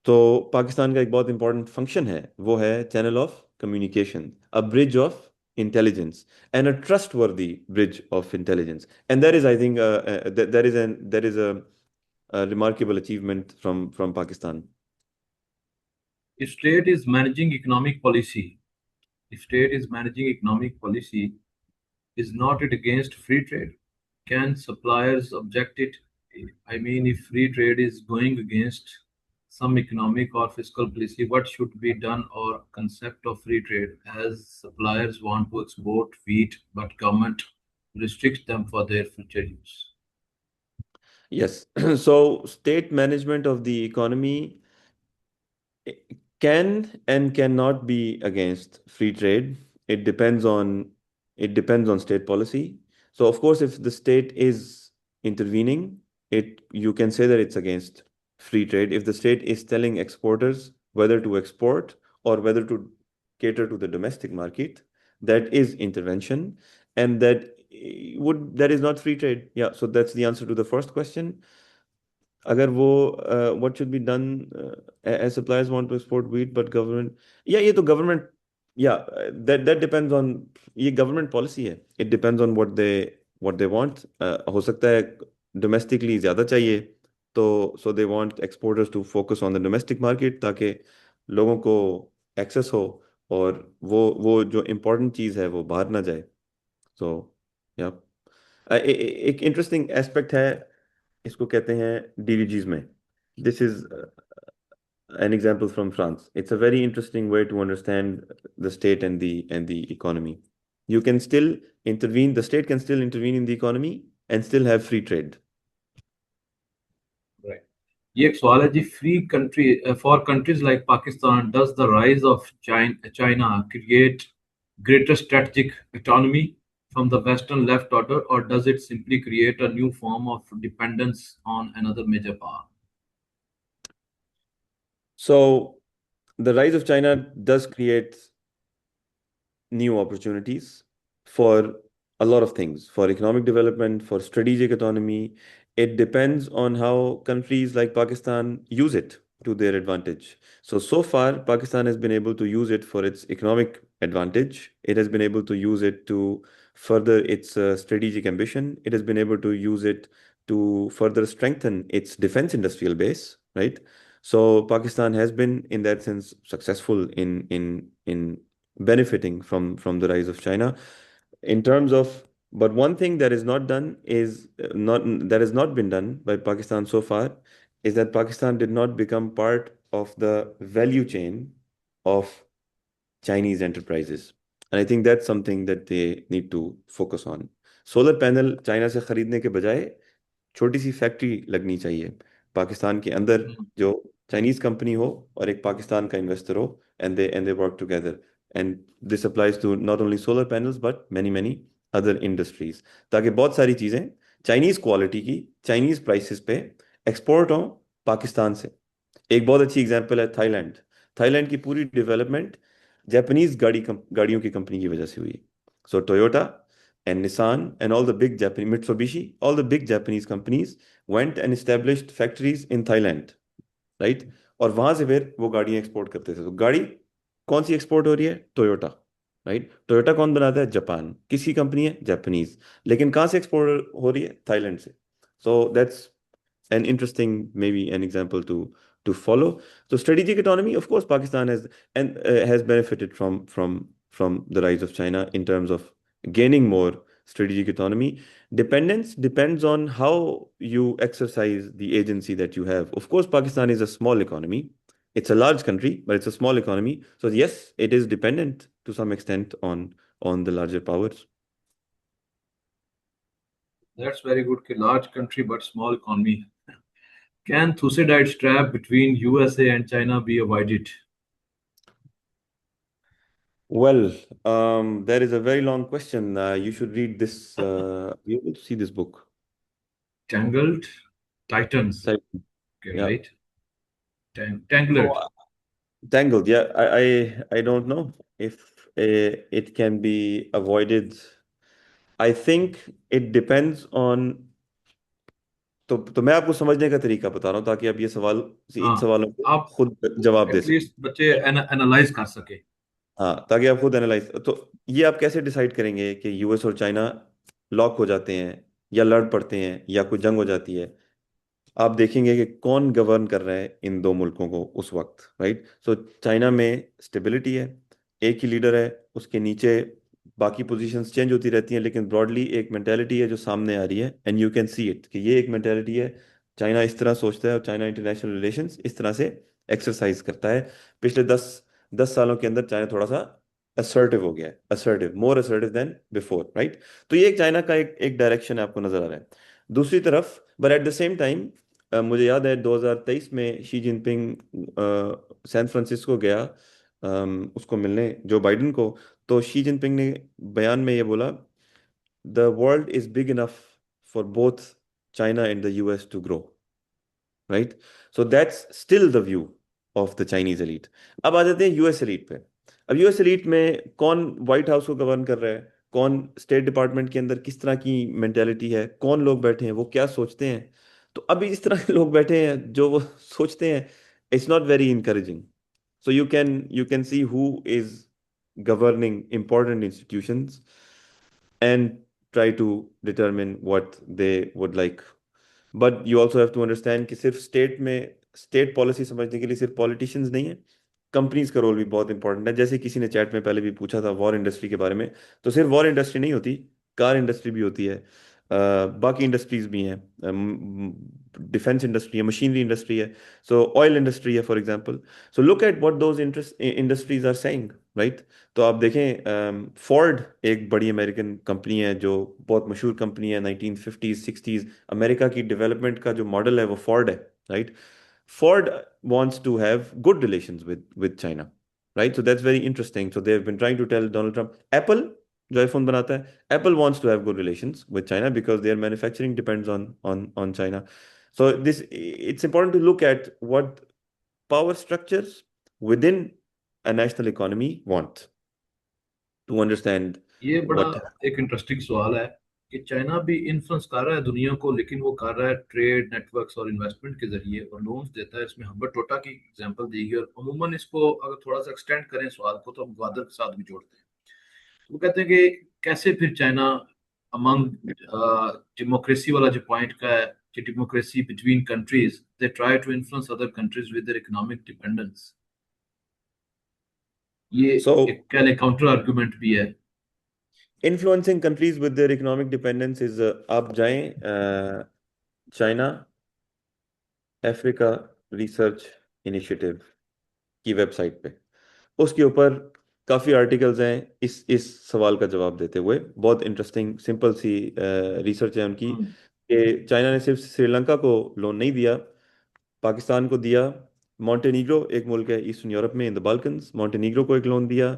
तो पाकिस्तान का एक बहुत important function है, वो है channel of communication, a bridge of intelligence, and a trustworthy bridge of intelligence. And that is, I think, that is a remarkable achievement from Pakistan. State is managing economic policy. State is managing economic policy. Is not it against free trade? Can suppliers object it? I mean, if free trade is going against some economic or fiscal policy, what should be done or concept of free trade as suppliers want to export wheat, but government restricts them for their future use? Yes. So state management of the economy can and cannot be against free trade. It depends on state policy. So of course, if the state is intervening, it you can say that it's against free trade. If the state is telling exporters whether to export or whether to cater to the domestic market, that is intervention, and that is not free trade. Yeah, so that's the answer to the first question. अगर वो what should be done as suppliers want to export wheat but government, yeah, ये तो government, yeah, that depends on, ये government policy है, it depends on what they want. हो सकता है domestically ज़्यादा चाहिए, तो so they want exporters to focus on the domestic market ताकि लोगों को access हो, और वो जो important चीज़ है वो बाहर ना जाए. So yeah, एक interesting aspect है, इसको कहते हैं डीडीजीज में. This is an example from France. It's a very interesting way to understand the state and the economy. You can still intervene, the state can still intervene in the economy and still have free trade. Right. ये एक सवाल है जी. Free country for countries like Pakistan, does the rise of China create greater strategic autonomy from the Western left order, or does it simply create a new form of dependence on another major power? So the rise of China does create new opportunities for a lot of things, for economic development, for strategic autonomy. It depends on how countries like Pakistan use it to their advantage. So far, Pakistan has been able to use it for its economic advantage. It has been able to use it to further its strategic ambition. It has been able to use it to further strengthen its defense industrial base, right? So Pakistan has been, in that sense, successful in benefiting from the rise of China in terms of. But one thing that is not done is not that has not been done by Pakistan so far is that Pakistan did not become part of the value chain of Chinese enterprises. And I think that's something that they need to focus on. Solar panel China से खरीदने के बजाय छोटी सी factory लगनी चाहिए पाकिस्तान के अंदर, जो चाइनीज कंपनी हो और एक पाकिस्तान का इन्वेस्टर हो, and they work together. And this applies to not only solar panels but many many other industries, ताकि बहुत सारी चीजें चाइनीज क्वालिटी की चाइनीज प्राइसेस पे एक्सपोर्ट हो पाकिस्तान से. एक बहुत अच्छी एग्जांपल है थाईलैंड. थाईलैंड की पूरी डेवलपमेंट जापानीज गाड़ियों की कंपनी की वजह से हुई. सो Toyota and Nissan and all the big Japanese, Mitsubishi, all the big Japanese companies went and established factories in Thailand, right? और वहां से फिर वो गाड़ियां एक्सपोर्ट करते थे. तो गाड़ी कौन सी एक्सपोर्ट हो रही है? Toyota, right? टोयोटा कौन बनाता है? जापान. किसकी कंपनी है? जापानीज. लेकिन कहाँ से एक्सपोर्ट हो रही है? थाईलैंड से. So that's an interesting, maybe an example to follow. So strategic autonomy, of course, Pakistan has benefited from the rise of China in terms of gaining more strategic autonomy. Dependence depends on how you exercise the agency that you have. Of course, Pakistan is a small economy. It's a large country, but it's a small economy. So yes, it is dependent to some extent on the larger powers. That's very good. Large country but small economy. Can Thucydides trap between USA and China be avoided? Well, that is a very long question. You should read this. You need to see this book. Tangled Titans. Type- Okay, Yeah. right. Tangled. Oh, Tangled. Yeah, I don't know if it can be avoided. I think it depends on, तो मैं आपको समझने का तरीका बता रहा हूँ ताकि आप ये सवाल, इन हाँ, सवालों को आप खुद जवाब दे सकें। एटलीस्ट बच्चे एनालाइज कर सके। हाँ, ताकि आप खुद एनालाइज, तो ये आप कैसे डिसाइड करेंगे कि यूएस और चाइना लॉक हो जाते हैं या लड़ पड़ते हैं या कोई जंग हो जाती है? आप देखेंगे कि कौन गवर्न कर रहा है इन दो मुल्कों को उस वक्त, राइट? सो चाइना में स्टेबिलिटी है, एक ही लीडर है, उसके नीचे बाकी पोजीशंस चेंज होती रहती हैं, लेकिन ब्रॉडली एक मेंटेलिटी है जो सामने आ रही है, and you can see it कि ये एक मेंटेलिटी है। चाइना इस तरह सोचता है और चाइना इंटरनेशनल रिलेशंस इस तरह से एक्सरसाइज करता है। पिछले 10 सालों के अंदर चाइना थोड़ा सा असर्टिव हो गया है, असर्टिव, मोर असर्टिव देन बिफोर, राइट? तो ये एक चाइना का एक एक डायरेक्शन आपको नजर आ रहा है। दूसरी तरफ, but at the same time, मुझे याद है 2023 में शी जिनपिंग सैन फ्रांसिस्को गया उसको मिलने, जो बाइडेन को। तो शी जिनपिंग ने बयान में ये बोला, the world is big enough for both China and the US to grow, right? So that's still the view of the Chinese elite. अब आ जाते हैं यूएस एलीट पे। अब यूएस एलीट में कौन व्हाइट हाउस को गवर्न कर रहा है, कौन स्टेट डिपार्टमेंट के अंदर किस तरह की मेंटेलिटी है, कौन लोग बैठे हैं, वो क्या सोचते हैं? तो अभी इस तरह के लोग बैठे हैं जो वो सोचते हैं, it's not very encouraging. So you can see who is governing important institutions and try to determine what they would like. But you also have to understand कि सिर्फ स्टेट में स्टेट पॉलिसी समझने के लिए सिर्फ पॉलिटिशियंस नहीं है, companies का रोल भी बहुत इंपॉर्टेंट है। जैसे किसी ने चैट में पहले भी पूछा था वॉर इंडस्ट्री के बारे में, तो सिर्फ वॉर इंडस्ट्री नहीं होती, कार इंडस्ट्री भी होती है, बाकी इंडस्ट्रीज भी हैं, डिफेंस इंडस्ट्री है, मशीनरी इंडस्ट्री है, सो ऑयल इंडस्ट्री है for example. So look at what those industries are saying, right? तो आप देखें, फोर्ड एक बड़ी अमेरिकन कंपनी है जो बहुत मशहूर कंपनी है, 1950s 60s अमेरिका की डेवलपमेंट का जो मॉडल है वो फोर्ड है, right? Ford wants to have good relations with China, right? So that's very interesting. So they've been trying to tell Donald Trump. Apple जो आईफोन बनाता है, Apple wants to have good relations with China because their manufacturing depends on China. So this, it's important to look at what power structures within a national economy want to understand ये बड़ा what. एक interesting सवाल है कि China भी influence कर रहा है दुनिया को, लेकिन वो कर रहा है ट्रेड नेटवर्क्स और इन्वेस्टमेंट के जरिए और लोन्स देता है। इसमें हम्बर टोटा की एग्जांपल दी गई, और अमूमन इसको अगर थोड़ा सा एक्सटेंड करें सवाल को, तो हम ग्वादर के साथ भी जोड़ते हैं। वो कहते हैं कि कैसे फिर चाइना अमंग डेमोक्रेसी वाला जो पॉइंट का है कि democracy between countries, they try to influence other countries with their economic dependence. ये So एक कह लें काउंटर आर्गुमेंट भी है। influencing countries with their economic dependence is, आप जाएं चाइना अफ्रीका रिसर्च इनिशिएटिव की वेबसाइट पे, उसके ऊपर काफ़ी आर्टिकल्स हैं इस सवाल का जवाब देते हुए। बहुत इंटरेस्टिंग सिंपल सी रिसर्च है उनकी हम्म। कि चाइना ने सिर्फ श्रीलंका को लोन नहीं दिया, पाकिस्तान को दिया, मॉन्टेनीग्रो एक मुल्क है ईस्टर्न यूरोप में इन द बाल्कन्स, मॉन्टेनीग्रो को एक लोन दिया।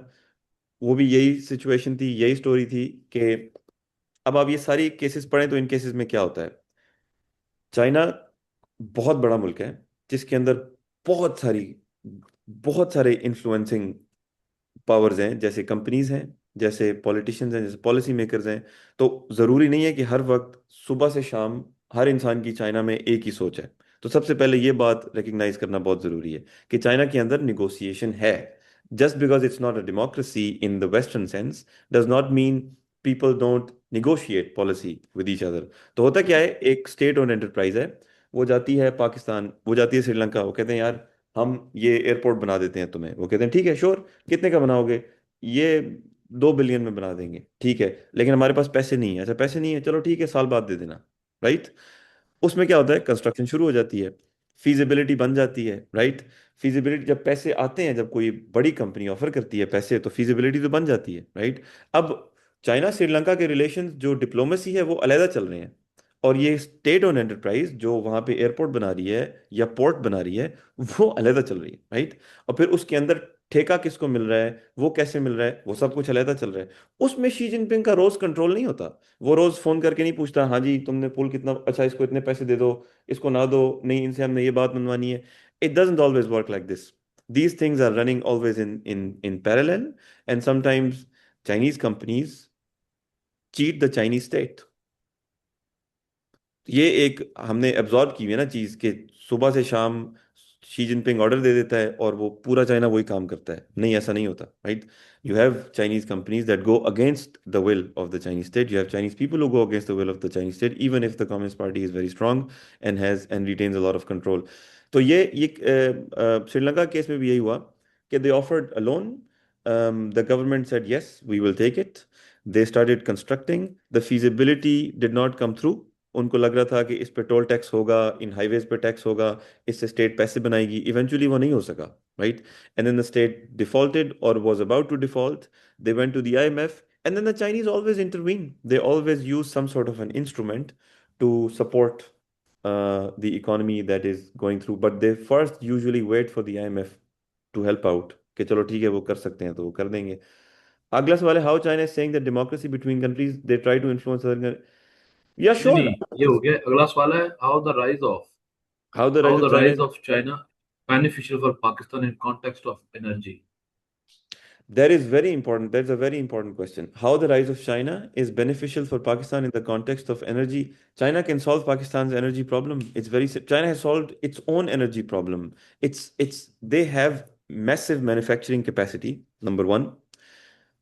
वो भी यही सिचुएशन थी, यही स्टोरी थी कि अब आप ये सारी केसेस पढ़ें तो इन केसेस में क्या होता है। चाइना बहुत बड़ा मुल्क है जिसके अंदर बहुत सारी बहुत सारे इन्फ्लुएंसिंग पावर्स हैं, जैसे कंपनीज हैं, जैसे पॉलिटिशियंस हैं, जैसे पॉलिसी मेकर्स हैं। तो ज़रूरी नहीं है कि हर वक्त सुबह से शाम हर इंसान की चाइना में एक ही सोच है। तो सबसे पहले ये बात रिकग्नाइज करना बहुत ज़रूरी है कि चाइना के अंदर निगोसिएशन है। Just because it's not a democracy in the western sense does not mean people don't negotiate policy with each other. तो होता क्या है, एक स्टेट ओन एंटरप्राइज है, वो जाती है पाकिस्तान, वो जाती है श्रीलंका, वो कहते हैं यार हम ये एयरपोर्ट बना देते हैं तुम्हें, वो कहते हैं ठीक है श्योर, कितने का बनाओगे? ये 2 बिलियन में बना देंगे, ठीक है, लेकिन हमारे पास पैसे नहीं है। अच्छा पैसे नहीं है, चलो ठीक है साल बाद दे देना, राइट? उसमें क्या होता है, कंस्ट्रक्शन शुरू हो जाती है, फीजिबिलिटी बन जाती है, राइट? फीजिबिलिटी जब पैसे आते हैं, जब कोई बड़ी कंपनी ऑफर करती है पैसे, तो फीजिबिलिटी तो बन जाती है, राइट? अब चाइना श्रीलंका के रिलेशंस जो डिप्लोमेसी है वो अलहदा चल रहे हैं, और ये स्टेट ओन एंटरप्राइज जो वहां पे एयरपोर्ट बना रही है या पोर्ट बना रही है वो अलहदा चल रही है, राइट? और फिर उसके अंदर ठेका किसको मिल रहा है, वो कैसे मिल रहा है, वो सब कुछ अलहदा चल रहा है। उसमें शी जिनपिंग का रोज कंट्रोल नहीं होता। वो रोज फोन करके नहीं पूछता, हाँ जी तुमने पुल कितना, अच्छा इसको इतने पैसे दे दो, इसको ना दो, नहीं इनसे हमने ये बात मनवानी है। It doesn't always work like this. These things are running always in parallel, and sometimes Chinese companies cheat the Chinese state. ये एक हमने एब्जॉर्ब की हुई है ना चीज कि सुबह से शाम शी जिनपिंग ऑर्डर दे देता है और वो पूरा चाइना वही काम करता है। नहीं, ऐसा नहीं होता, right? You have Chinese companies that go against the will of the Chinese state, you have Chinese people who go against the will of the Chinese state, even if the Communist Party is very strong and retains a lot of control. तो ये Sri Lanka case में भी यही हुआ कि they offered a loan, the government said yes we will take it, they started constructing, the feasibility did not come through. उनको लग रहा था कि इस पे टोल टैक्स होगा, इन हाईवेज पे टैक्स होगा, इससे स्टेट पैसे बनाएगी, इवेंचुअली वो नहीं हो सका, right? And then the state defaulted और was about to default, they went to the IMF, and then the Chinese always intervene, they always use some sort of an instrument to support the economy that is going through, but they first usually wait for the IMF to help out, कि चलो ठीक है वो कर सकते हैं तो वो कर देंगे। अगला सवाल है, how China is saying that democracy between countries they try to influence other. या नहीं श्योर। नहीं, ये हो गया। अगला सवाल है, How the rise how of the China rise is, of China beneficial for Pakistan in context of energy. that is very important. That's a very important question. How the rise of China is beneficial for Pakistan in the context of energy. China can solve Pakistan's energy problem. China has solved its own energy problem. They have massive manufacturing capacity, number one.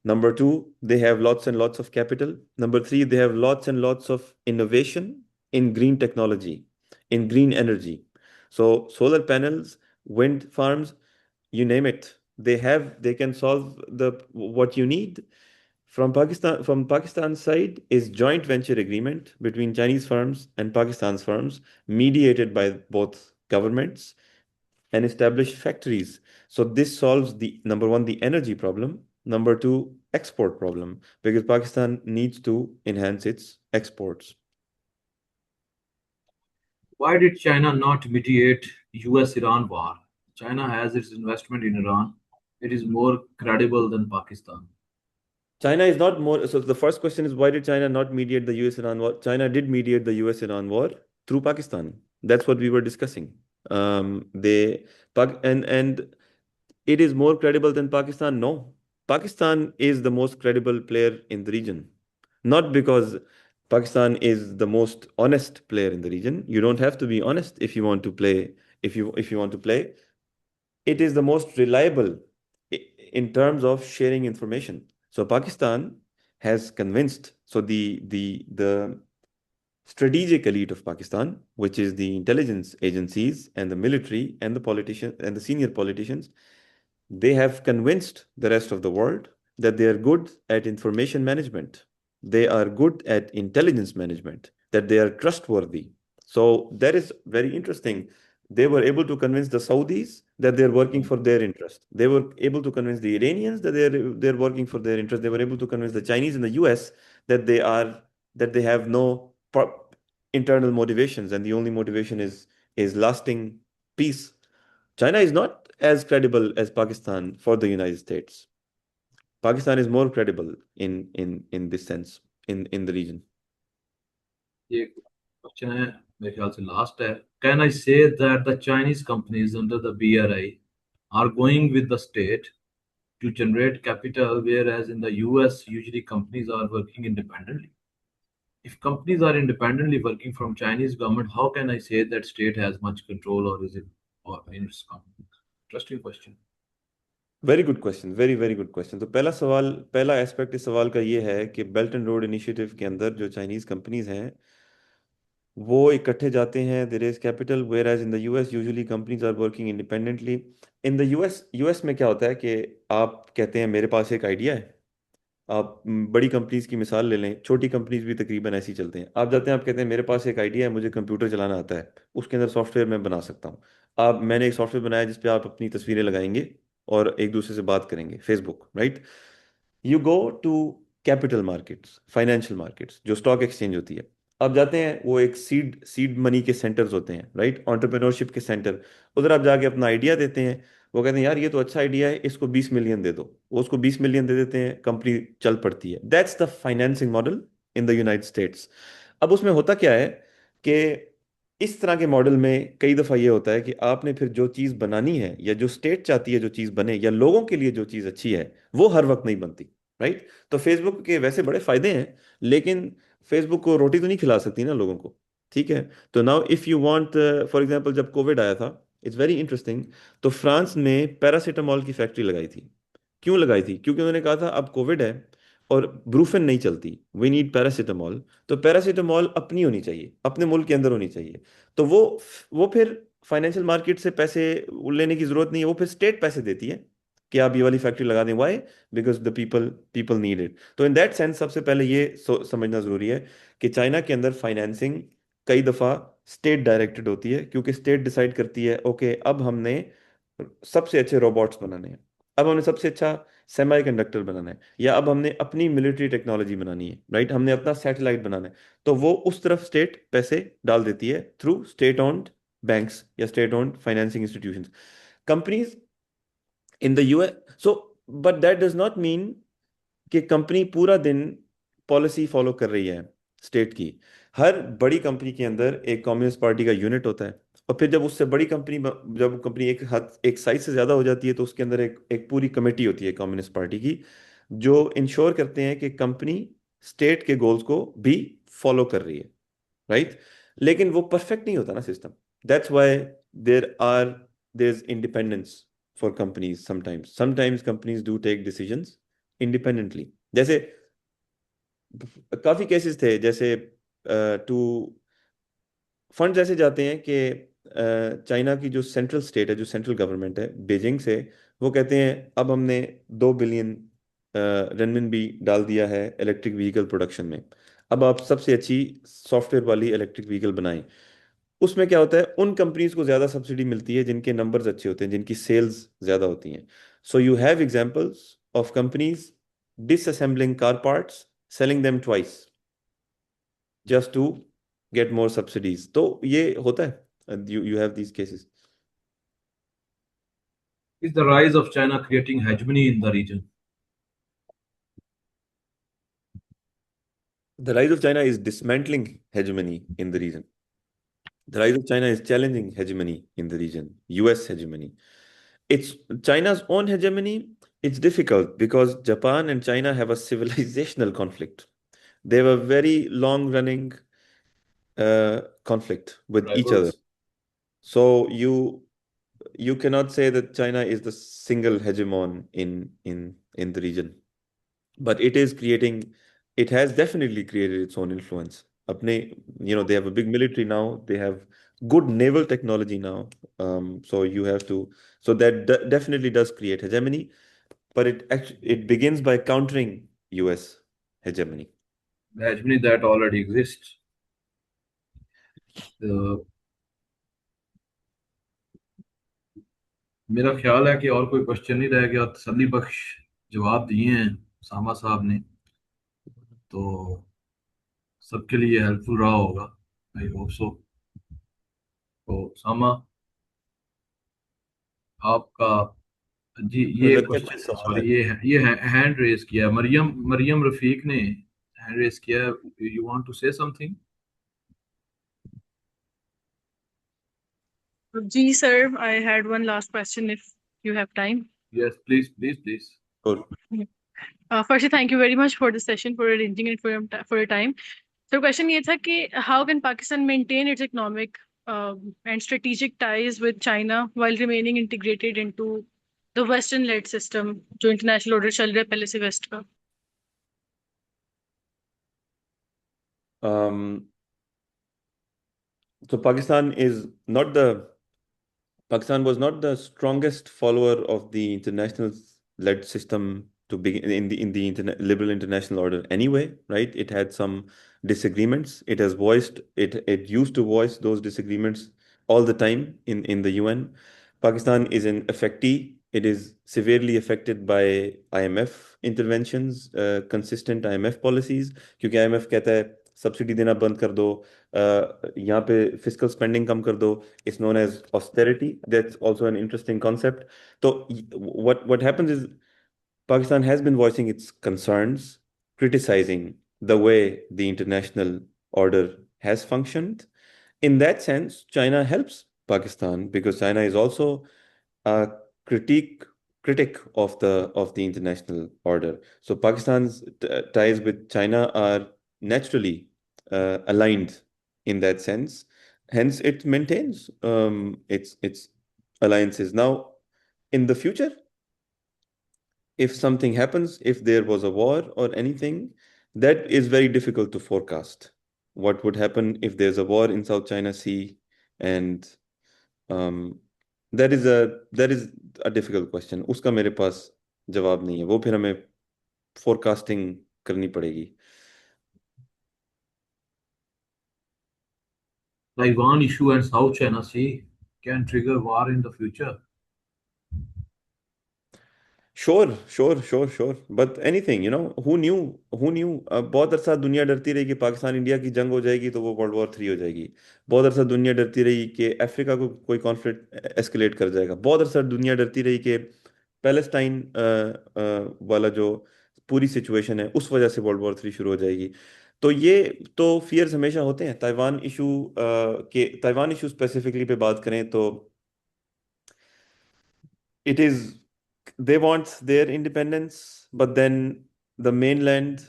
Number two, they have lots and lots of capital. Number three, they have lots and lots of innovation in green technology, in green energy. So solar panels, wind farms, you name it, they can solve the what you need. From Pakistan's side is joint venture agreement between Chinese firms and Pakistan's firms, mediated by both governments, and establish factories. So this solves the number one, the energy problem, number two, export problem, because Pakistan needs to enhance its exports. Why did China not mediate US-Iran war? China has its investment in Iran. It is more credible than Pakistan. China is not more. So the first question is, why did China not mediate the US-Iran war? China did mediate the US-Iran war through Pakistan. That's what we were discussing. They and it is more credible than Pakistan. No, Pakistan is the most credible player in the region. Not because Pakistan is the most honest player in the region. You don't have to be honest if you want to play. If you want to play, it is the most reliable in terms of sharing information. So Pakistan has convinced. So the strategic elite of Pakistan, which is the intelligence agencies and the military and the politicians and the senior politicians, they have convinced the rest of the world that they are good at information management. They are good at intelligence management, that they are trustworthy. So that is very interesting. They were able to convince the Saudis that they're working for their interest. They were able to convince the Iranians that they're working for their interest. They were able to convince the Chinese and the US that they have no internal motivations, and the only motivation is lasting peace. China is not as credible as Pakistan for the United States. Pakistan is more credible in this sense in the region. ये question है, मेरे ख्याल से last है। Can I say that the Chinese companies under the BRI are going with the state to generate capital, whereas in the US usually companies are working independently? If companies are independently working from Chinese government, how can I say that state has much control or is it or in its company? Interesting question. Very good question, very very good question. तो पहला aspect इस सवाल का ये है कि belt and road initiative के अंदर जो चाइनीज कंपनीज हैं वो इकट्ठे जाते हैं, there is capital, whereas in the US usually companies are working independently. In the US में क्या होता है कि आप कहते हैं मेरे पास एक आइडिया है। आप बड़ी कंपनीज की मिसाल ले लें, छोटी कंपनीज भी तकरीबन ऐसी चलते हैं। आप जाते हैं, आप कहते हैं मेरे पास एक आइडिया है, मुझे कंप्यूटर चलाना आता है, उसके अंदर सॉफ्टवेयर मैं बना सकता हूँ। मैंने एक सॉफ्टवेयर बनाया जिस पे आप अपनी तस्वीरें लगाएंगे और एक दूसरे से बात करेंगे, Facebook, right? You go to capital markets, financial markets, जो स्टॉक एक्सचेंज होती है। आप जाते हैं, वो एक सीड मनी के सेंटर्स होते हैं, राइट? एंटरप्रेन्योरशिप के सेंटर। उधर आप जाके अपना आइडिया देते हैं, वो कहते हैं यार ये तो अच्छा आइडिया है, इसको 20 मिलियन दे दो। वो उसको 20 मिलियन दे देते हैं, कंपनी चल पड़ती है। That's the financing model in the United states. अब उसमें होता क्या है कि इस तरह के मॉडल में कई दफा ये होता है कि आपने फिर जो चीज बनानी है, या जो स्टेट चाहती है जो चीज बने, या लोगों के लिए जो चीज अच्छी है, वो हर वक्त नहीं बनती। राइट? तो फेसबुक के वैसे बड़े फायदे हैं, लेकिन फेसबुक को रोटी तो नहीं खिला सकती ना लोगों को। ठीक है? तो now if you want, for example जब कोविड आया था, इट्स वेरी इंटरेस्टिंग, तो फ्रांस ने पैरासीटामोल की फैक्ट्री लगाई थी। क्यों लगाई थी? क्योंकि उन्होंने कहा था अब कोविड है और ब्रूफेन नहीं चलती, वी नीड पैरासीटामोल। तो पैरासीटामोल अपनी होनी चाहिए, अपने मुल्क के अंदर होनी चाहिए। तो वो फिर फाइनेंशियल मार्केट से पैसे लेने की जरूरत नहीं है, वो फिर स्टेट पैसे देती है कि आप ये वाली फैक्ट्री लगा दें। Why? Because the people people need it. तो इन दैट सेंस सबसे पहले ये समझना जरूरी है कि चाइना के अंदर फाइनेंसिंग कई दफा स्टेट डायरेक्टेड होती है, क्योंकि स्टेट डिसाइड करती है ओके अब हमने सबसे अच्छे रोबोट्स बनाने हैं, अब हमने सबसे अच्छा सेमीकंडक्टर बनाना है, या अब हमने अपनी मिलिट्री टेक्नोलॉजी बनानी है, राइट, हमने अपना सैटेलाइट बनाना है। तो वो उस तरफ स्टेट पैसे डाल देती है थ्रू स्टेट ओन्ड बैंक्स या state owned financing institutions, companies in the US. So but that does not mean कि कंपनी पूरा दिन पॉलिसी फॉलो कर रही है स्टेट की। हर बड़ी कंपनी के अंदर एक कम्युनिस्ट पार्टी का यूनिट होता है, और फिर जब उससे बड़ी कंपनी, जब कंपनी एक हद एक साइज से ज्यादा हो जाती है, तो उसके अंदर एक पूरी कमेटी होती है कम्युनिस्ट पार्टी की, जो इंश्योर करते हैं कि कंपनी स्टेट के गोल्स को भी फॉलो कर रही है। राइट? लेकिन वो परफेक्ट नहीं होता ना system. That's why there is independence for companies. Sometimes companies do take decisions independently. जैसे काफी केसेस थे, जैसे टू फंड्स ऐसे जाते हैं कि चाइना की जो सेंट्रल स्टेट है, जो सेंट्रल गवर्नमेंट है बीजिंग से, वो कहते हैं अब हमने 2 बिलियन renminbi डाल दिया है इलेक्ट्रिक व्हीकल प्रोडक्शन में, अब आप सबसे अच्छी सॉफ्टवेयर वाली इलेक्ट्रिक व्हीकल बनाएं। उसमें क्या होता है, उन कंपनीज को ज्यादा सब्सिडी मिलती है जिनके नंबर्स अच्छे होते हैं, जिनकी सेल्स ज्यादा होती हैं। सो you have examples of companies डिसअसेंबलिंग car parts, selling them twice just to get more subsidies। तो ये होता है, you have these cases। Is the rise of China creating hegemony in the region? The rise of China is dismantling hegemony in the region. The rise of China is challenging hegemony in the region, US hegemony. It's China's own hegemony. It's difficult because Japan and China have a civilizational conflict. They have a very long running conflict with each other. Rivals. So you cannot say that China is the single hegemon in the region, but it has definitely created its own influence. अपने, they have a big military now, they have good naval technology now, so you have to, so that definitely does create hegemony, but it begins by countering US hegemony। The hegemony that already exists. मेरा ख्याल है कि और कोई question नहीं रह गया, तसल्ली बख्श जवाब दिए हैं सामा साहब ने, तो सबके लिए हेल्पफुल रहा होगा। I hope so. तो सामा, आपका, जी कोई ये लगता है कोई क्वेश्चन, सवाल है? सॉरी, ये हैंड रेज किया है, मरियम मरियम रफीक ने हैंड रेज किया है। You want to say something? Ji, sir, I had one last question if you have time. Yes please please please. और Firstly, thank you very much for the session, for arranging it for your time. So, question ये था कि how can Pakistan maintain its economic and strategic ties with China while remaining integrated into the Western-led system जो international order चल रहा है पहले से West का? so Pakistan was not the strongest follower of the international led system to begin in the liberal international order anyway, right? It had some disagreements. It used to voice those disagreements all the time in the UN. Pakistan is an affectee. It is severely affected by IMF interventions, consistent IMF policies, क्योंकि IMF कहता है subsidy देना बंद कर दो, यहाँ पे physical spending कम कर दो, it's known as austerity. That's also an interesting concept. तो what happens is Pakistan has been voicing its concerns, criticizing the way the international order has functioned in that sense, China helps Pakistan because China is also a critic of the international order. So Pakistan's ties with China are naturally aligned in that sense. Hence, it maintains its alliances. Now, in the future, if something happens, if there was a war or anything, that is very difficult to forecast. What would happen if there's a war in South China Sea, and um, that is a difficult question. उसका मेरे पास जवाब नहीं है, वो फिर हमें forecasting करनी पड़ेगी. Taiwan issue and South China Sea can trigger war in the future. Sure but anything who knew बहुत अरसा दुनिया डरती रही कि पाकिस्तान इंडिया की जंग हो जाएगी तो वो वर्ल्ड वॉर 3 हो जाएगी. बहुत अरसा दुनिया डरती रही कि अफ्रीका को कोई कॉन्फ्लिक्ट एस्केलेट कर जाएगा. बहुत अरसा दुनिया डरती रही कि पैलेस्टाइन वाला जो पूरी सिचुएशन है उस वजह से वर्ल्ड वॉर 3 शुरू हो जाएगी. तो ये तो फियर्स हमेशा होते हैं. ताइवान इशू स्पेसिफिकली पे बात करें तो it is they want their independence, but then the mainland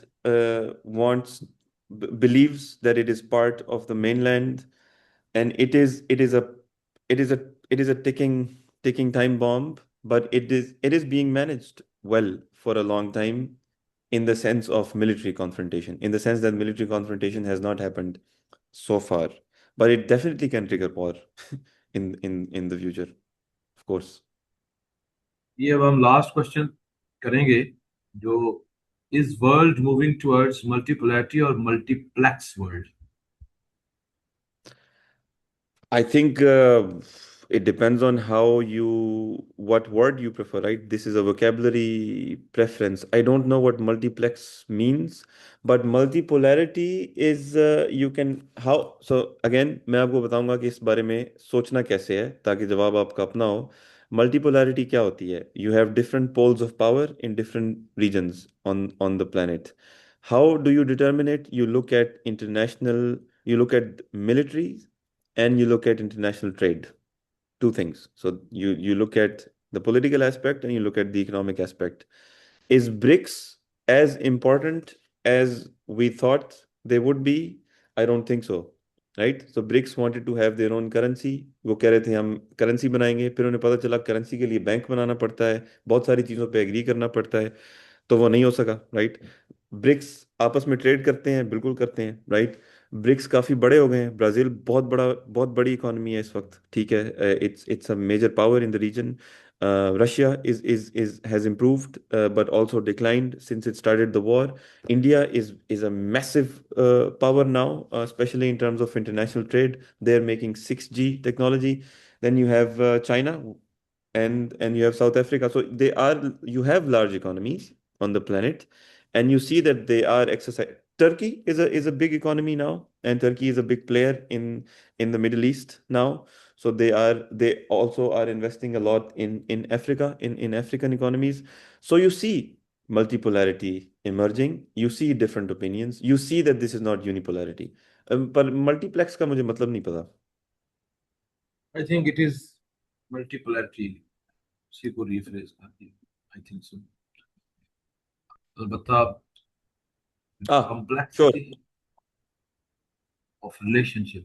believes that it is part of the mainland, and it is a ticking time bomb, but it is being managed well for a long time, in the sense of military confrontation, in the sense that military confrontation has not happened so far, but it definitely can trigger war in the future, of course. ये अब हम last question करेंगे, जो is world moving towards multipolarity और multiplex world? I think it depends on what word you prefer, right? This is a vocabulary preference. I don't know what multiplex means, but multipolarity is so again, मैं आपको बताऊंगा कि इस बारे में सोचना कैसे है ताकि जवाब आपका अपना हो. Multipolarity क्या होती है? You have different poles of power in different regions on the planet. How do you determine it? You look at military, and you look at international trade. Two things. So you look at the political aspect and you look at the economic aspect. Is BRICS as important as we thought they would be? I don't think so. Right? So BRICS wanted to have their own currency. वो कह रहे थे हम currency बनाएंगे, फिर उन्हें पता चला करेंसी के लिए बैंक बनाना पड़ता है, बहुत सारी चीज़ों पे एग्री करना पड़ता है, तो वो नहीं हो सका. राइट? ब्रिक्स आपस में ट्रेड करते हैं, बिल्कुल करते हैं. राइट? ब्रिक्स काफी बड़े हो गए हैं. ब्राजील बहुत बड़ी इकोनॉमी है इस वक्त. ठीक है, it's a major power in the region. Russia is has improved, but also declined since it started the war. India is a massive power now, especially in terms of international trade. They're making 6G technology. Then you have China, and you have South Africa. So you have large economies on the planet, and you see that they are exercising. Turkey is a big economy now, and Turkey is a big player in the Middle East now. So they also are investing a lot in Africa, in African economies. So you see multipolarity emerging. You see different opinions. You see that this is not unipolarity. पर multiplex का मुझे मतलब नहीं पता. I think it is multipolarity, उसी को refresh करती है. I think so. अलबत्ता Ah, sure. complexity of relationship.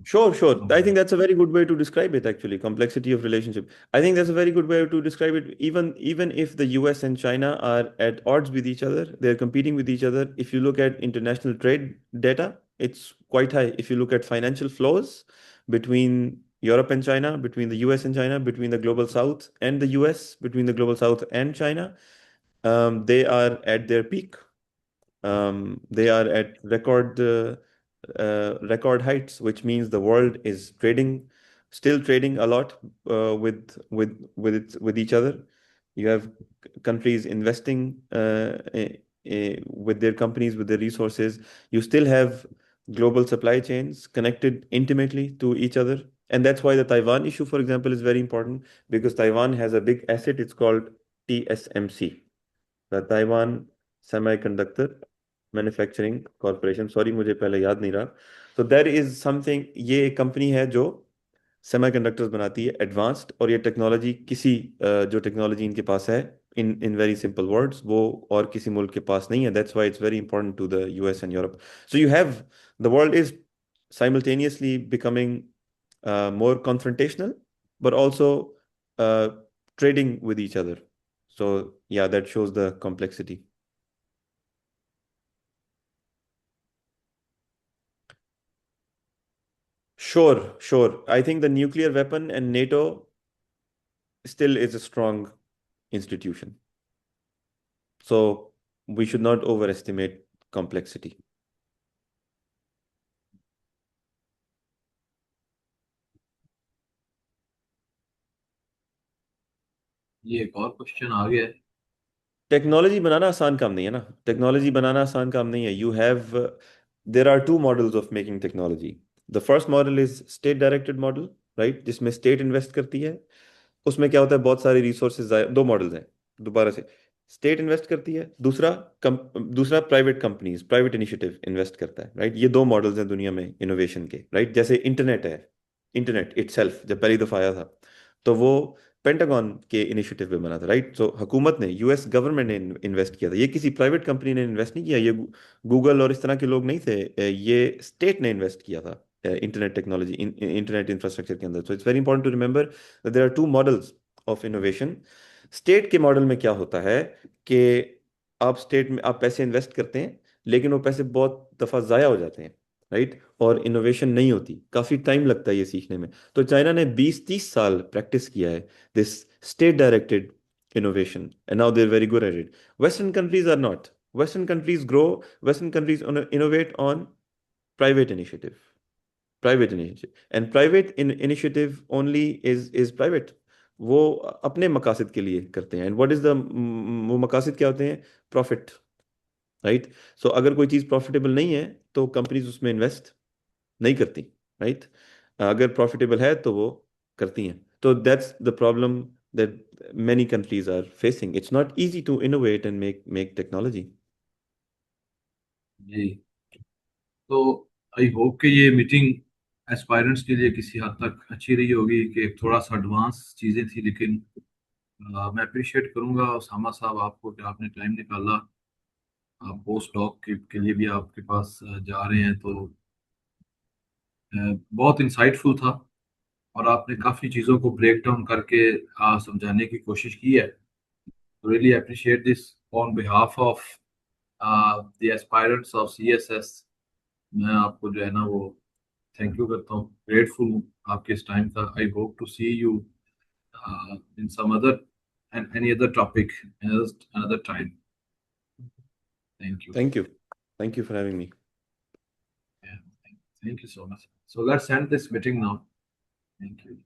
Sure. I think that's a very good way to describe it, actually. Complexity of relationship. I think that's a very good way to describe it. Even if the US and China are at odds with each other, they're competing with each other. If you look at international trade data, it's quite high. If you look at financial flows between Europe and China, between the US and China, between the global South and the US, between the global South and China, they are at their peak. They are at record heights, which means the world is still trading a lot with each other. You have countries investing with their companies, with their resources. You still have global supply chains connected intimately to each other. And that's why the Taiwan issue, for example, is very important, because Taiwan has a big asset. It's called TSMC, the Taiwan Semiconductor manufacturing corporation. Sorry, मुझे पहले याद नहीं रहा. So there is something, ये एक company है जो semiconductors बनाती है एडवांस्ड, और ये टेक्नोलॉजी किसी जो टेक्नोलॉजी इनके पास है, इन वेरी सिंपल वर्ड्स, वो और किसी मुल्क के पास नहीं है. That's why it's very important to the US and Europe. So you have, the world is simultaneously becoming more confrontational, but also trading with each other. So yeah, that shows the complexity. Sure. I think the nuclear weapon and NATO still is a strong institution. So we should not overestimate complexity. ये एक और question आ गया है. Technology बनाना आसान काम नहीं है ना. टेक्नोलॉजी बनाना आसान काम नहीं है. You have, there are two models of making technology. The first model is state directed model, right, जिसमें स्टेट इन्वेस्ट करती है. उसमें क्या होता है, बहुत सारे रिसोर्सेज, दो मॉडल्स हैं दोबारा से. स्टेट इन्वेस्ट करती है, दूसरा private companies, private initiative invest करता है, राइट. ये दो मॉडल्स हैं दुनिया में इनोवेशन के, राइट. जैसे इंटरनेट है, इंटरनेट इटसेल्फ जब पहली दफा आया था तो वो पेंटागन के इनिशिएटिव पे बना था, राइट. सो हुकूमत ने, यूएस गवर्नमेंट ने इन्वेस्ट किया था. ये किसी प्राइवेट कंपनी ने इन्वेस्ट नहीं किया, ये गूगल और इस तरह के लोग नहीं थे, ये स्टेट ने इन्वेस्ट किया था इंटरनेट टेक्नोलॉजी, इंटरनेट इंफ्रास्ट्रक्चर के अंदर. So it's very important to remember that there are two models of innovation. State के मॉडल में क्या होता है कि आप स्टेट में आप पैसे इन्वेस्ट करते हैं, लेकिन वो पैसे बहुत दफा ज़ाया हो जाते हैं, राइट. और इनोवेशन नहीं होती, काफ़ी टाइम लगता है ये सीखने में. तो चाइना ने 20-30 साल प्रैक्टिस किया है this state directed innovation, and now they're very good at it. Western countries are not. Western countries grow, Western countries innovate on private initiative. Private initiative, and initiative only is private. वो अपने मकासद के लिए करते हैं. And what is the, वो मकासद क्या होते हैं? Profit, right. सो अगर कोई चीज़ प्रॉफिटेबल नहीं है तो कंपनीज उसमें इन्वेस्ट नहीं करती, राइट. अगर प्रॉफिटेबल है तो वो करती हैं. तो that's the problem that many countries are facing. It's not easy to innovate and make technology. जी. तो आई होप कि ये मीटिंग एस्पायरेंट्स के लिए किसी हद तक अच्छी रही होगी, कि थोड़ा सा एडवांस चीज़ें थी, लेकिन मैं अप्रिशिएट करूंगा उसामा साहब आपको कि आपने टाइम निकाला. आप पोस्ट डॉक के लिए भी आपके पास जा रहे हैं, तो बहुत इंसाइटफुल था. और आपने काफ़ी चीज़ों को ब्रेक डाउन करके समझाने की कोशिश की है. Really appreciate this on behalf of the aspirants of CSS. मैं आपको जो है ना वो थैंक यू करता हूँ, ग्रेटफुल हूँ आपके इस टाइम का. I hope to see you in some other and any other topic another time. Thank you. Thank you for having me. Yeah, thank you so much. So let's end this meeting now. Thank you.